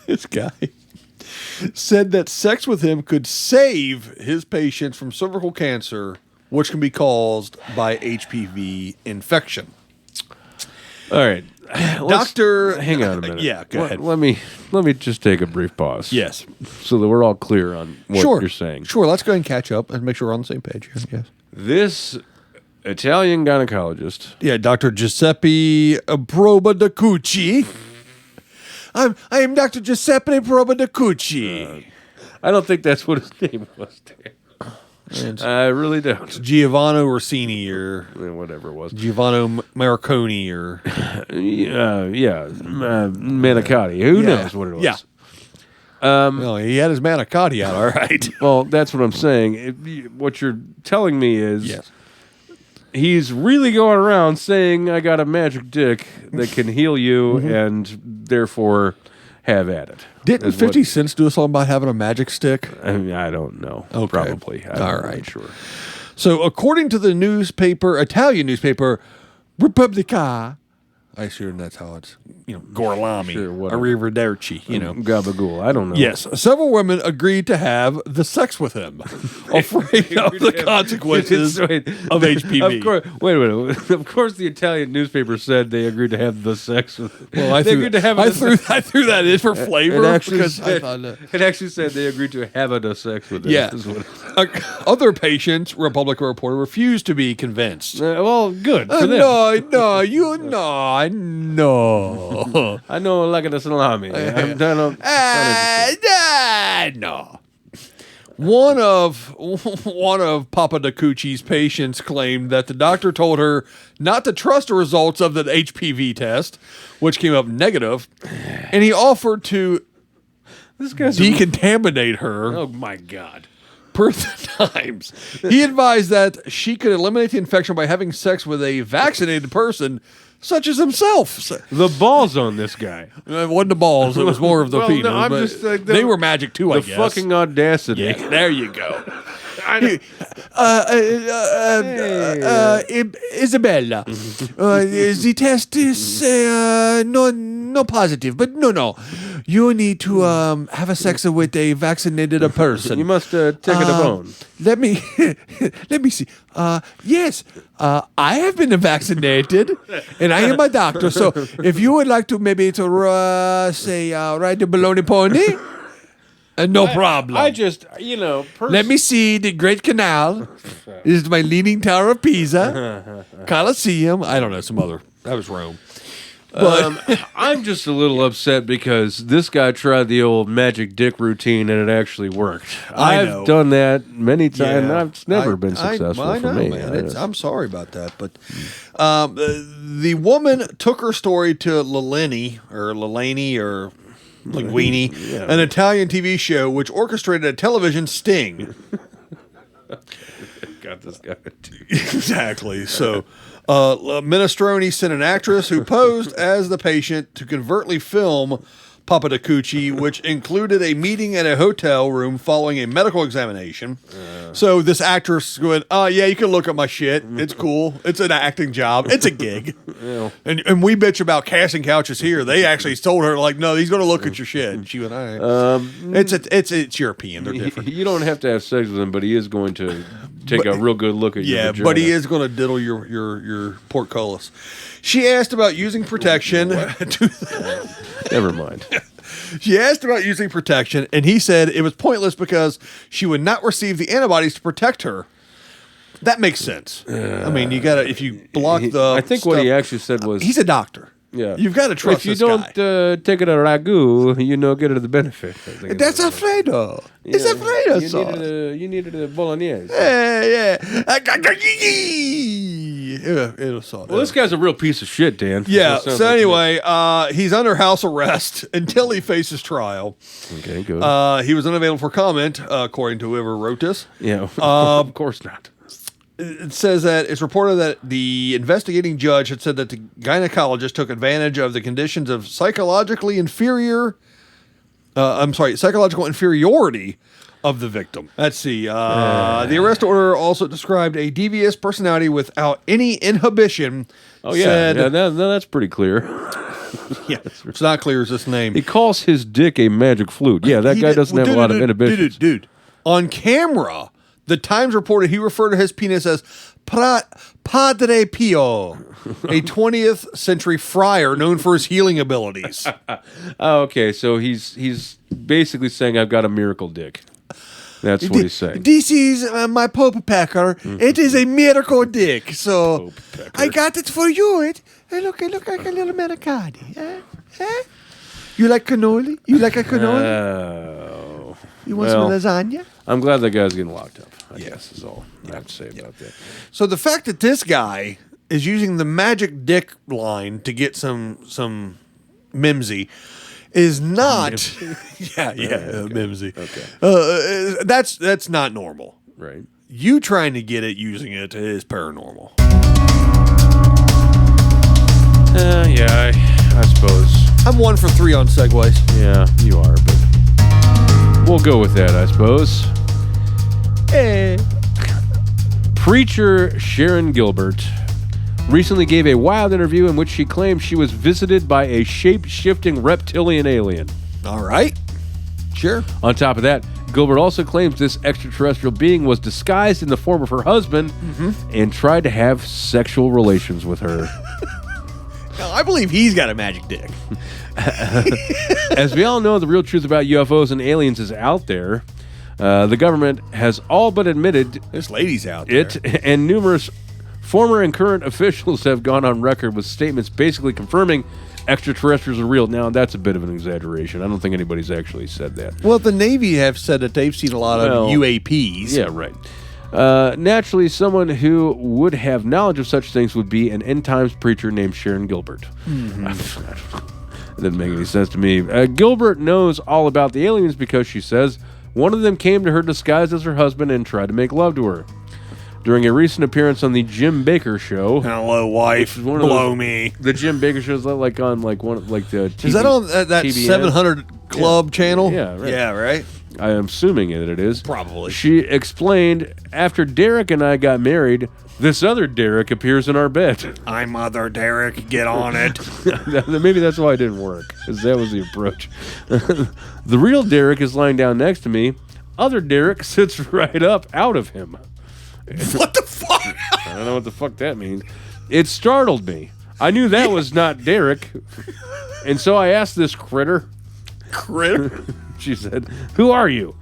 this guy said that sex with him could save his patients from cervical cancer, which can be caused by HPV infection. All right. Doctor, hang on a minute. Yeah, go ahead. Let me just take a brief pause. Yes. So that we're all clear on what you're saying. Sure, let's go ahead and catch up and make sure we're on the same page. Yes. This Italian gynecologist. Yeah, Dr. Giuseppe Probadacoochie. I am Dr. Giuseppe Probadacoochie. I don't think that's what his name was, Dan. I really don't. Giovanni Rossini or whatever it was. Giovanni Marconi or Manicotti. Who knows what it was? Yeah. Well, he had his manicotti out, all right. Well, that's what I'm saying. What you're telling me is Yes. he's really going around saying, I got a magic dick that can heal you and therefore have at it. Didn't 50 Cent do a song about having a magic stick? I mean, I don't know. Okay. Probably. All right. Sure. So, according to the Italian newspaper, Repubblica, I assume that's how it's, Gorlami, Sure, whatever. Arrivederci, Gabagool. I don't know. Yes, several women agreed to have the sex with him, afraid of the consequences of HPV. Of course, wait a minute. Of course, the Italian newspaper said they agreed to have the sex with him. Well, I threw that in for flavor. It actually, because I said, thought it actually said they agreed to have the sex with him. Yeah. Is what Other patients, Republican reporter, refused to be convinced. well, good for them. No. I know, like a salami. I'm done. No. One of Probadacoochie's patients claimed that the doctor told her not to trust the results of the HPV test, which came up negative, and he offered to decontaminate her. Oh my God. Per the Times. He advised that she could eliminate the infection by having sex with a vaccinated person, such as himself. The balls on this guy. It wasn't the balls; it was more of the penis. No, I'm but just like they were magic too. I guess. The fucking audacity. Yeah, there you go. Isabella, the test is no positive, but no. You need to have a sex with a vaccinated person. You must take it a bone. Let me see. Yes, I have been vaccinated, and I am a doctor. So if you would like to maybe to ride the baloney pony, no problem. I just, Let me see the Great Canal. This is my Leaning Tower of Pisa, Colosseum. I don't know, some other. That was Rome. But I'm just a little upset because this guy tried the old magic dick routine and it actually worked. I've done that many times. And it's never been successful for me. Man. I'm sorry about that, but the woman took her story to Linguini, an Italian TV show which orchestrated a television sting. Got this guy. Exactly. So, Minestrone sent an actress who posed as the patient to covertly film Probadacoochie, which included a meeting at a hotel room following a medical examination. So this actress went, yeah, you can look at my shit. It's cool. It's an acting job. It's a gig. Yeah. And we bitch about casting couches here. They actually told her, like, no, he's going to look at your shit. And she went, all right. It's European. They're different. You don't have to have sex with him, but he is going to take a real good look at your vagina. But he is going to diddle your portcullis. She asked about using protection. Never mind. She asked about using protection, and he said it was pointless because she would not receive the antibodies to protect her. That makes sense. I mean, you gotta if you block the. I think what he actually said was he's a doctor. Yeah, you've got to trust. If you this don't guy. take it a ragu, get it the benefit. That's Alfredo. It's Alfredo sauce. You needed a bolognese. Yeah. It'll solve. Well, this guy's a real piece of shit, Dan. Yeah. So anyway, he's under house arrest until he faces trial. Okay, good. He was unavailable for comment, according to whoever wrote this. Yeah. Of course not. It says that it's reported that the investigating judge had said that the gynecologist took advantage of the conditions of psychological inferiority of the victim. Let's see. The arrest order also described a devious personality without any inhibition. Oh, yeah. That's pretty clear. Yeah, it's not clear as this name. He calls his dick a magic flute. Yeah, that guy doesn't have a lot of inhibitions. Dude. On camera, the Times reported he referred to his penis as Padre Pio, a 20th century friar known for his healing abilities. Okay, so he's basically saying I've got a miracle dick. That's what he's saying. This is my Pope Pecker. Mm-hmm. It is a miracle dick. So I got it for you. Look like a little manicotti. You like cannoli? You like a cannoli? You want some lasagna? I'm glad that guy's getting locked up. I guess is all I have to say about that. So the fact that this guy is using the magic dick line to get some mimsy is not mimsy. Okay. That's not normal. Right. You trying to get it using it is paranormal. Yeah, I suppose. I'm 1 for 3 on segues. Yeah, you are, but we'll go with that, I suppose. Preacher Sharon Gilbert recently gave a wild interview in which she claimed she was visited by a shape-shifting reptilian alien. All right. Sure. On top of that, Gilbert also claims this extraterrestrial being was disguised in the form of her husband and tried to have sexual relations with her. Now, I believe he's got a magic dick. As we all know, the real truth about UFOs and aliens is out there. The government has all but admitted this lady's out there. It, and numerous former and current officials have gone on record with statements basically confirming extraterrestrials are real. Now, that's a bit of an exaggeration. I don't think anybody's actually said that. Well, the Navy have said that they've seen a lot of UAPs. Yeah, right. Naturally, someone who would have knowledge of such things would be an end times preacher named Sharon Gilbert. It didn't make any sense to me. Gilbert knows all about the aliens because she says one of them came to her disguised as her husband and tried to make love to her. During a recent appearance on the Jim Baker Show. Hello, wife. Blow me. The Jim Baker Show is like on the TV. Is that on that TBN? 700 Club channel? Yeah, right. Yeah, right. I am assuming that it is. Probably. She explained, after Derek and I got married, this other Derek appears in our bed. I'm other Derek. Get on it. Maybe that's why it didn't work, because that was the approach. The real Derek is lying down next to me. Other Derek sits right up out of him. What the fuck? I don't know what the fuck that means. It startled me. I knew that was not Derek. And so I asked this critter. She said, "Who are you?"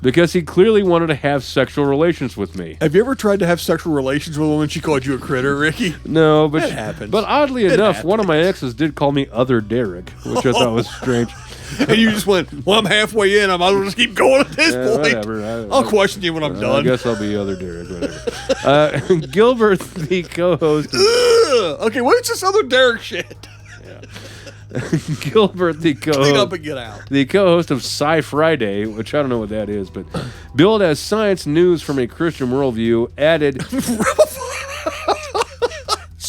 Because he clearly wanted to have sexual relations with me. Have you ever tried to have sexual relations with a woman? She called you a critter, Ricky? No, but that happens. But oddly enough, one of my exes did call me Other Derek, which I thought was strange. And you just went, well, I'm halfway in. I might as well just keep going at this point. Whatever. I'll question you when I'm done. I guess I'll be Other Derek. Whatever. Gilbert, the co-host. Okay, what's this Other Derek shit? Gilbert, the co-host. Clean up and get out. The co-host of Sci Friday, which I don't know what that is, but billed as science news from a Christian worldview, added.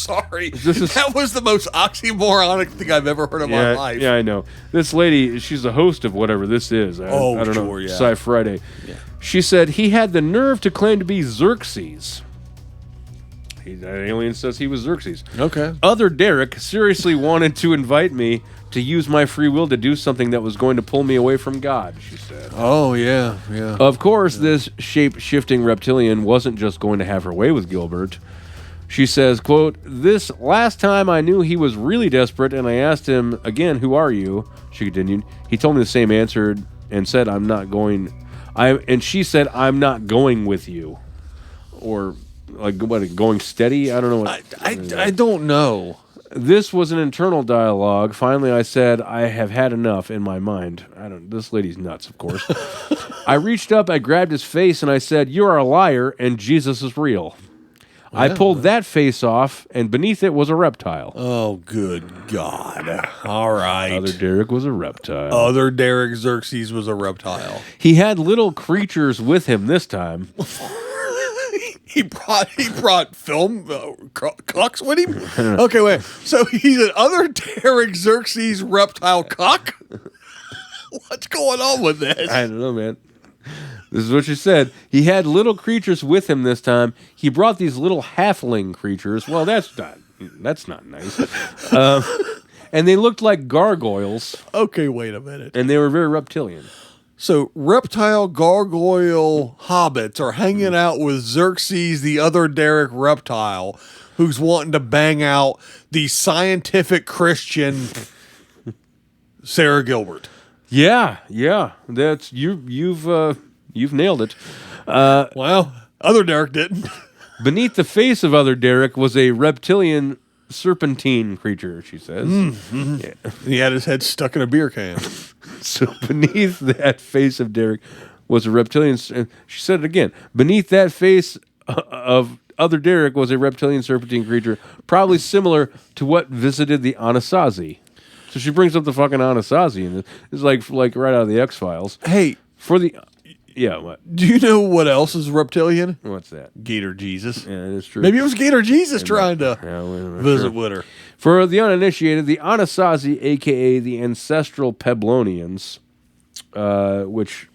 sorry. That was the most oxymoronic thing I've ever heard in my life. Yeah, I know. This lady, she's the host of whatever this is. I don't know. Yeah. Sci Friday. Yeah. She said he had the nerve to claim to be Xerxes. That alien says he was Xerxes. Okay. Other Derek seriously wanted to invite me to use my free will to do something that was going to pull me away from God, she said. Oh, yeah, yeah. Of course, this shape-shifting reptilian wasn't just going to have her way with Gilbert. She says, quote, "This last time I knew he was really desperate, and I asked him again, 'Who are you?' She continued. He told me the same answer and said, 'I'm not going.' And she said, 'I'm not going with you.'" Or... like what? Going steady? I don't know. I don't know. This was an internal dialogue. Finally, I said, "I have had enough." In my mind, this lady's nuts, of course. I reached up, I grabbed his face, and I said, "You are a liar, and Jesus is real." I pulled that face off, and beneath it was a reptile. Oh, good God! All right. Other Derek was a reptile. Other Derek Xerxes was a reptile. He had little creatures with him this time. He brought film cucks with him? Okay, wait. So he's an other Derek Xerxes reptile cuck? What's going on with this? I don't know, man. This is what she said. He had little creatures with him this time. He brought these little halfling creatures. Well, that's not nice. And they looked like gargoyles. Okay, wait a minute. And they were very reptilian. So reptile gargoyle hobbits are hanging out with Xerxes, the other Derek reptile, who's wanting to bang out the scientific Christian Sarah Gilbert. Yeah. That's you've nailed it. Well, other Derek didn't. Beneath the face of other Derek was a reptilian serpentine creature, she says. Mm-hmm. Yeah. He had his head stuck in a beer can. So beneath that face of Derek was a reptilian. She said it again. Beneath that face of other Derek was a reptilian serpentine creature, probably similar to what visited the Anasazi. So she brings up the fucking Anasazi, and it's like right out of the X-Files. Hey, what? Do you know what else is reptilian? What's that? Gator Jesus. Yeah, that's true. Maybe it was Gator Jesus trying to visit with her. For the uninitiated, the Anasazi, a.k.a. the ancestral Peblonians, which,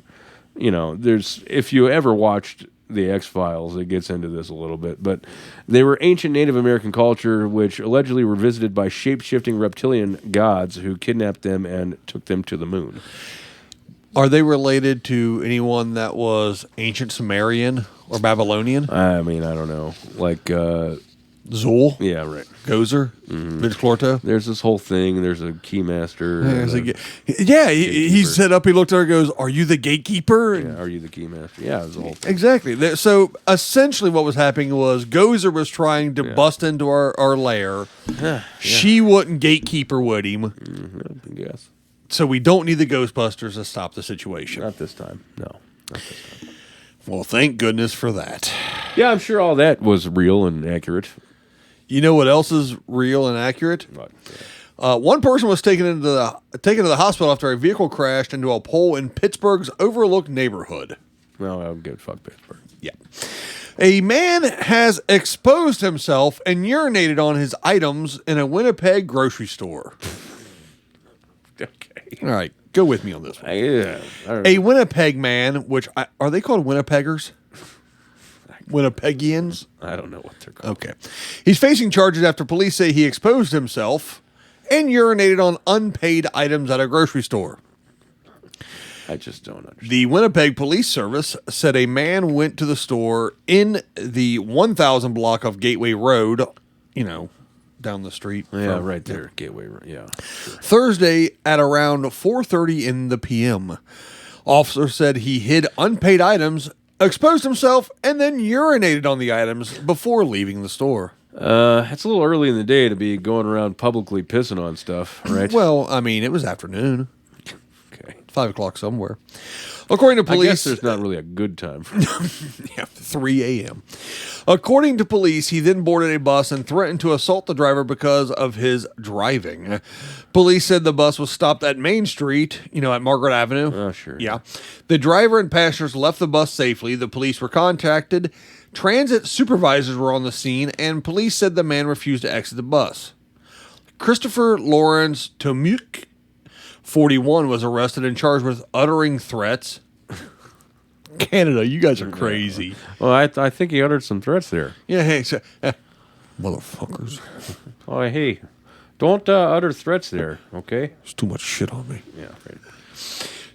there's, if you ever watched the X-Files, it gets into this a little bit, but they were ancient Native American culture which allegedly were visited by shape-shifting reptilian gods who kidnapped them and took them to the moon. Are they related to anyone that was ancient Sumerian or Babylonian? I mean, I don't know. Like Zool? Yeah, right. Gozer? Vince Clorto? There's this whole thing. There's a keymaster. He set up, he looked at her and goes, "Are you the gatekeeper?" Yeah, are you the keymaster? Yeah, it was a whole thing. Exactly. So essentially what was happening was Gozer was trying to bust into our lair. Yeah. She wouldn't gatekeeper with him. I guess. So we don't need the Ghostbusters to stop the situation. Not this time. No. Not this time. Well, thank goodness for that. Yeah, I'm sure all that was real and accurate. You know what else is real and accurate? What? One person was taken to the hospital after a vehicle crashed into a pole in Pittsburgh's overlooked neighborhood. Well, I'm good. Fuck Pittsburgh. Yeah. A man has exposed himself and urinated on his items in a Winnipeg grocery store. Okay. All right. Go with me on this one. Yeah. A Winnipeg man, are they called Winnipeggers? Winnipegians? I don't know what they're called. Okay. He's facing charges after police say he exposed himself and urinated on unpaid items at a grocery store. I just don't understand. The Winnipeg Police Service said a man went to the store in the 1000 block of Gateway Road, down the street. Yeah, right there. Gateway Road. Yeah. Sure. Thursday at around 4:30 in the p.m. Officer said he hid unpaid items, exposed himself, and then urinated on the items before leaving the store. It's a little early in the day to be going around publicly pissing on stuff, right? Well, I mean, it was afternoon. Okay. 5 o'clock somewhere. According to I police, guess there's not really a good time for yeah, 3 a.m. According to police, he then boarded a bus and threatened to assault the driver because of his driving. Police said the bus was stopped at Main Street, at Margaret Avenue. Oh, sure. Yeah. The driver and passengers left the bus safely. The police were contacted. Transit supervisors were on the scene, and police said the man refused to exit the bus. Christopher Lawrence Tomuk, 41, was arrested and charged with uttering threats. Canada, you guys are crazy. Well, I think he uttered some threats there. Yeah, hey, motherfuckers. Oh, hey, don't utter threats there, okay? There's too much shit on me. Yeah, right.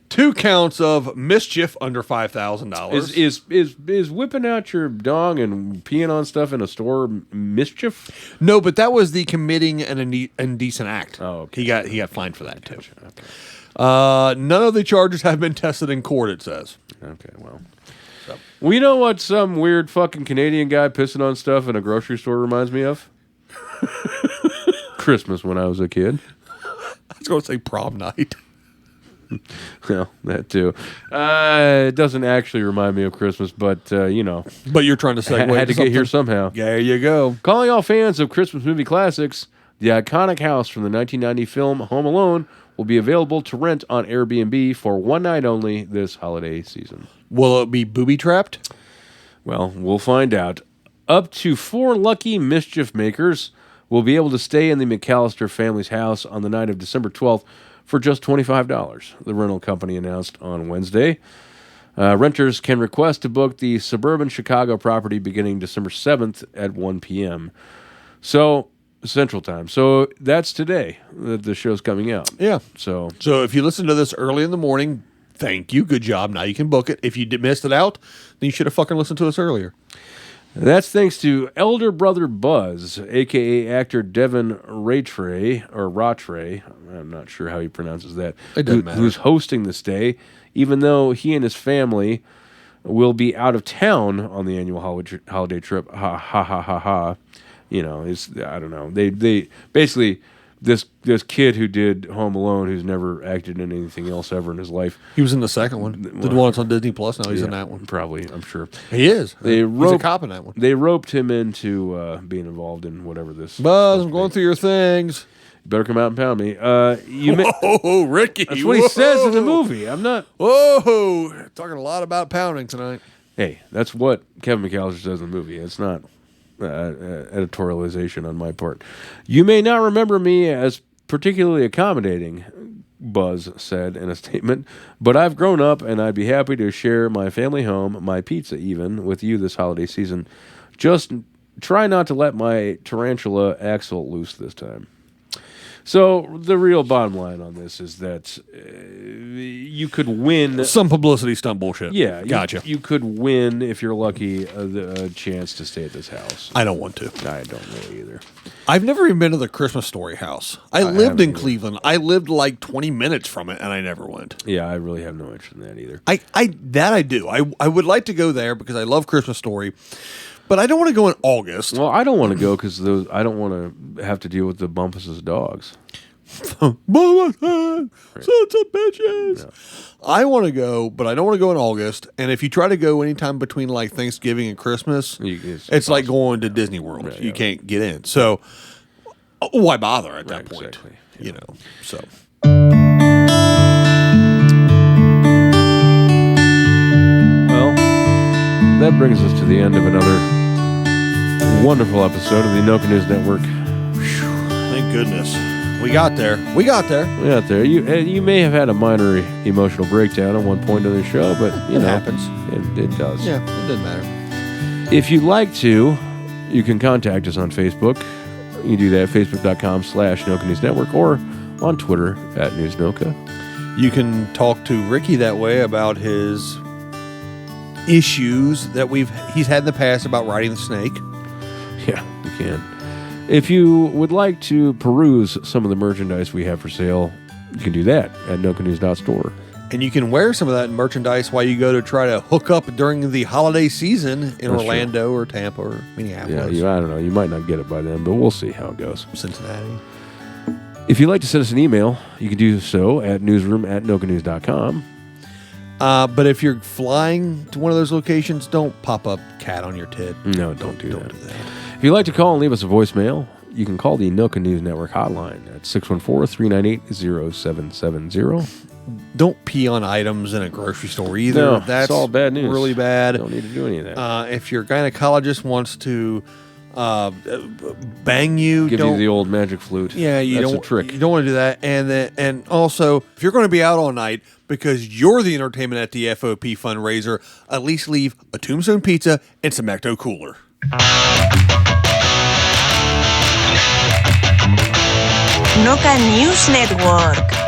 2 counts of mischief under $5,000. Is whipping out your dong and peeing on stuff in a store mischief? No, but that was the committing an indecent act. Oh, okay. He got fined for that too. Okay. None of the charges have been tested in court, it says. Okay, well. We know what some weird fucking Canadian guy pissing on stuff in a grocery store reminds me of? Christmas when I was a kid. I was going to say prom night. Well, that too. It doesn't actually remind me of Christmas, but, But you're trying to segue. had to get here somehow. There you go. Calling all fans of Christmas movie classics, the iconic house from the 1990 film Home Alone will be available to rent on Airbnb for one night only this holiday season. Will it be booby-trapped? Well, we'll find out. Up to 4 lucky mischief makers will be able to stay in the McAllister family's house on the night of December 12th for just $25, the rental company announced on Wednesday. Renters can request to book the suburban Chicago property beginning December 7th at 1 p.m. So, Central Time. So, that's today that the show's coming out. Yeah. So if you listen to this early in the morning, thank you. Good job. Now you can book it. If you missed it out, then you should have fucking listened to us earlier. that's thanks to elder brother Buzz, a.k.a. actor Devin Rattray, I'm not sure how he pronounces that, It doesn't matter. who's hosting this day, even though he and his family will be out of town on the annual holiday trip. Ha, ha, ha, ha, ha. I don't know. They basically... This kid who did Home Alone, who's never acted in anything else ever in his life. He was in the second one. The one that's on Disney Plus. Now he's in that one. Probably, I'm sure. He is. He's a roped- cop in that one. They roped him into being involved in whatever this. Buzz, I'm going through your things. You better come out and pound me. Oh, Ricky. That's what he says in the movie. I'm not. Whoa. Talking a lot about pounding tonight. Hey, that's what Kevin McAllister says in the movie. It's not editorialization on my part. You may not remember me as particularly accommodating, Buzz said in a statement, but I've grown up and I'd be happy to share my family home, my pizza even, with you this holiday season. Just try not to let my tarantula Axel loose this time. So the real bottom line on this is that you could win. Some publicity stunt bullshit. Yeah, Gotcha. You could win, if you're lucky, a chance to stay at this house. I don't want to. I don't really either. I've never even been to the Christmas Story house. I lived in Cleveland. I lived like 20 minutes from it, and I never went. Yeah, I really have no interest in that either. I do. I would like to go there because I love Christmas Story, but I don't want to go in August. Well, I don't want to go because I don't want to have to deal with the Bumpus' dogs. Sons of bitches. Yeah. I want to go, but I don't want to go in August. And if you try to go anytime between like Thanksgiving and Christmas, it's like going to Disney World. Right, you can't get in. So why bother at that point? Exactly. So. Well, that brings us to the end of another wonderful episode of the Anoka News Network. Thank goodness. We got there. We out there. You may have had a minor emotional breakdown at one point in the show, but It happens. It does. Yeah, it doesn't matter. If you'd like to, you can contact us on Facebook. You can do that at facebook.com/Noka News Network or on Twitter @NewsNoka. You can talk to Ricky that way about his issues that he's had in the past about riding the snake. Yeah, you can. If you would like to peruse some of the merchandise we have for sale, you can do that at nokanews.store. And you can wear some of that merchandise while you go to try to hook up during the holiday season in Orlando or Tampa or Minneapolis. Yeah, I don't know. You might not get it by then, but we'll see how it goes. Cincinnati. If you'd like to send us an email, you can do so at newsroom@nocanews.com. But if you're flying to one of those locations, don't pop up cat on your tit. No, don't do that. If you'd like to call and leave us a voicemail, you can call the Noca News Network hotline at 614-398-0770. Don't pee on items in a grocery store either. No, that's it's all bad news. Really bad. Don't need to do any of that. If your gynecologist wants to bang you, Give you the old magic flute. Yeah, That's a trick. You don't want to do that. And also, if you're going to be out all night because you're the entertainment at the FOP fundraiser, at least leave a Tombstone pizza and some Ecto Cooler. Noca News Network.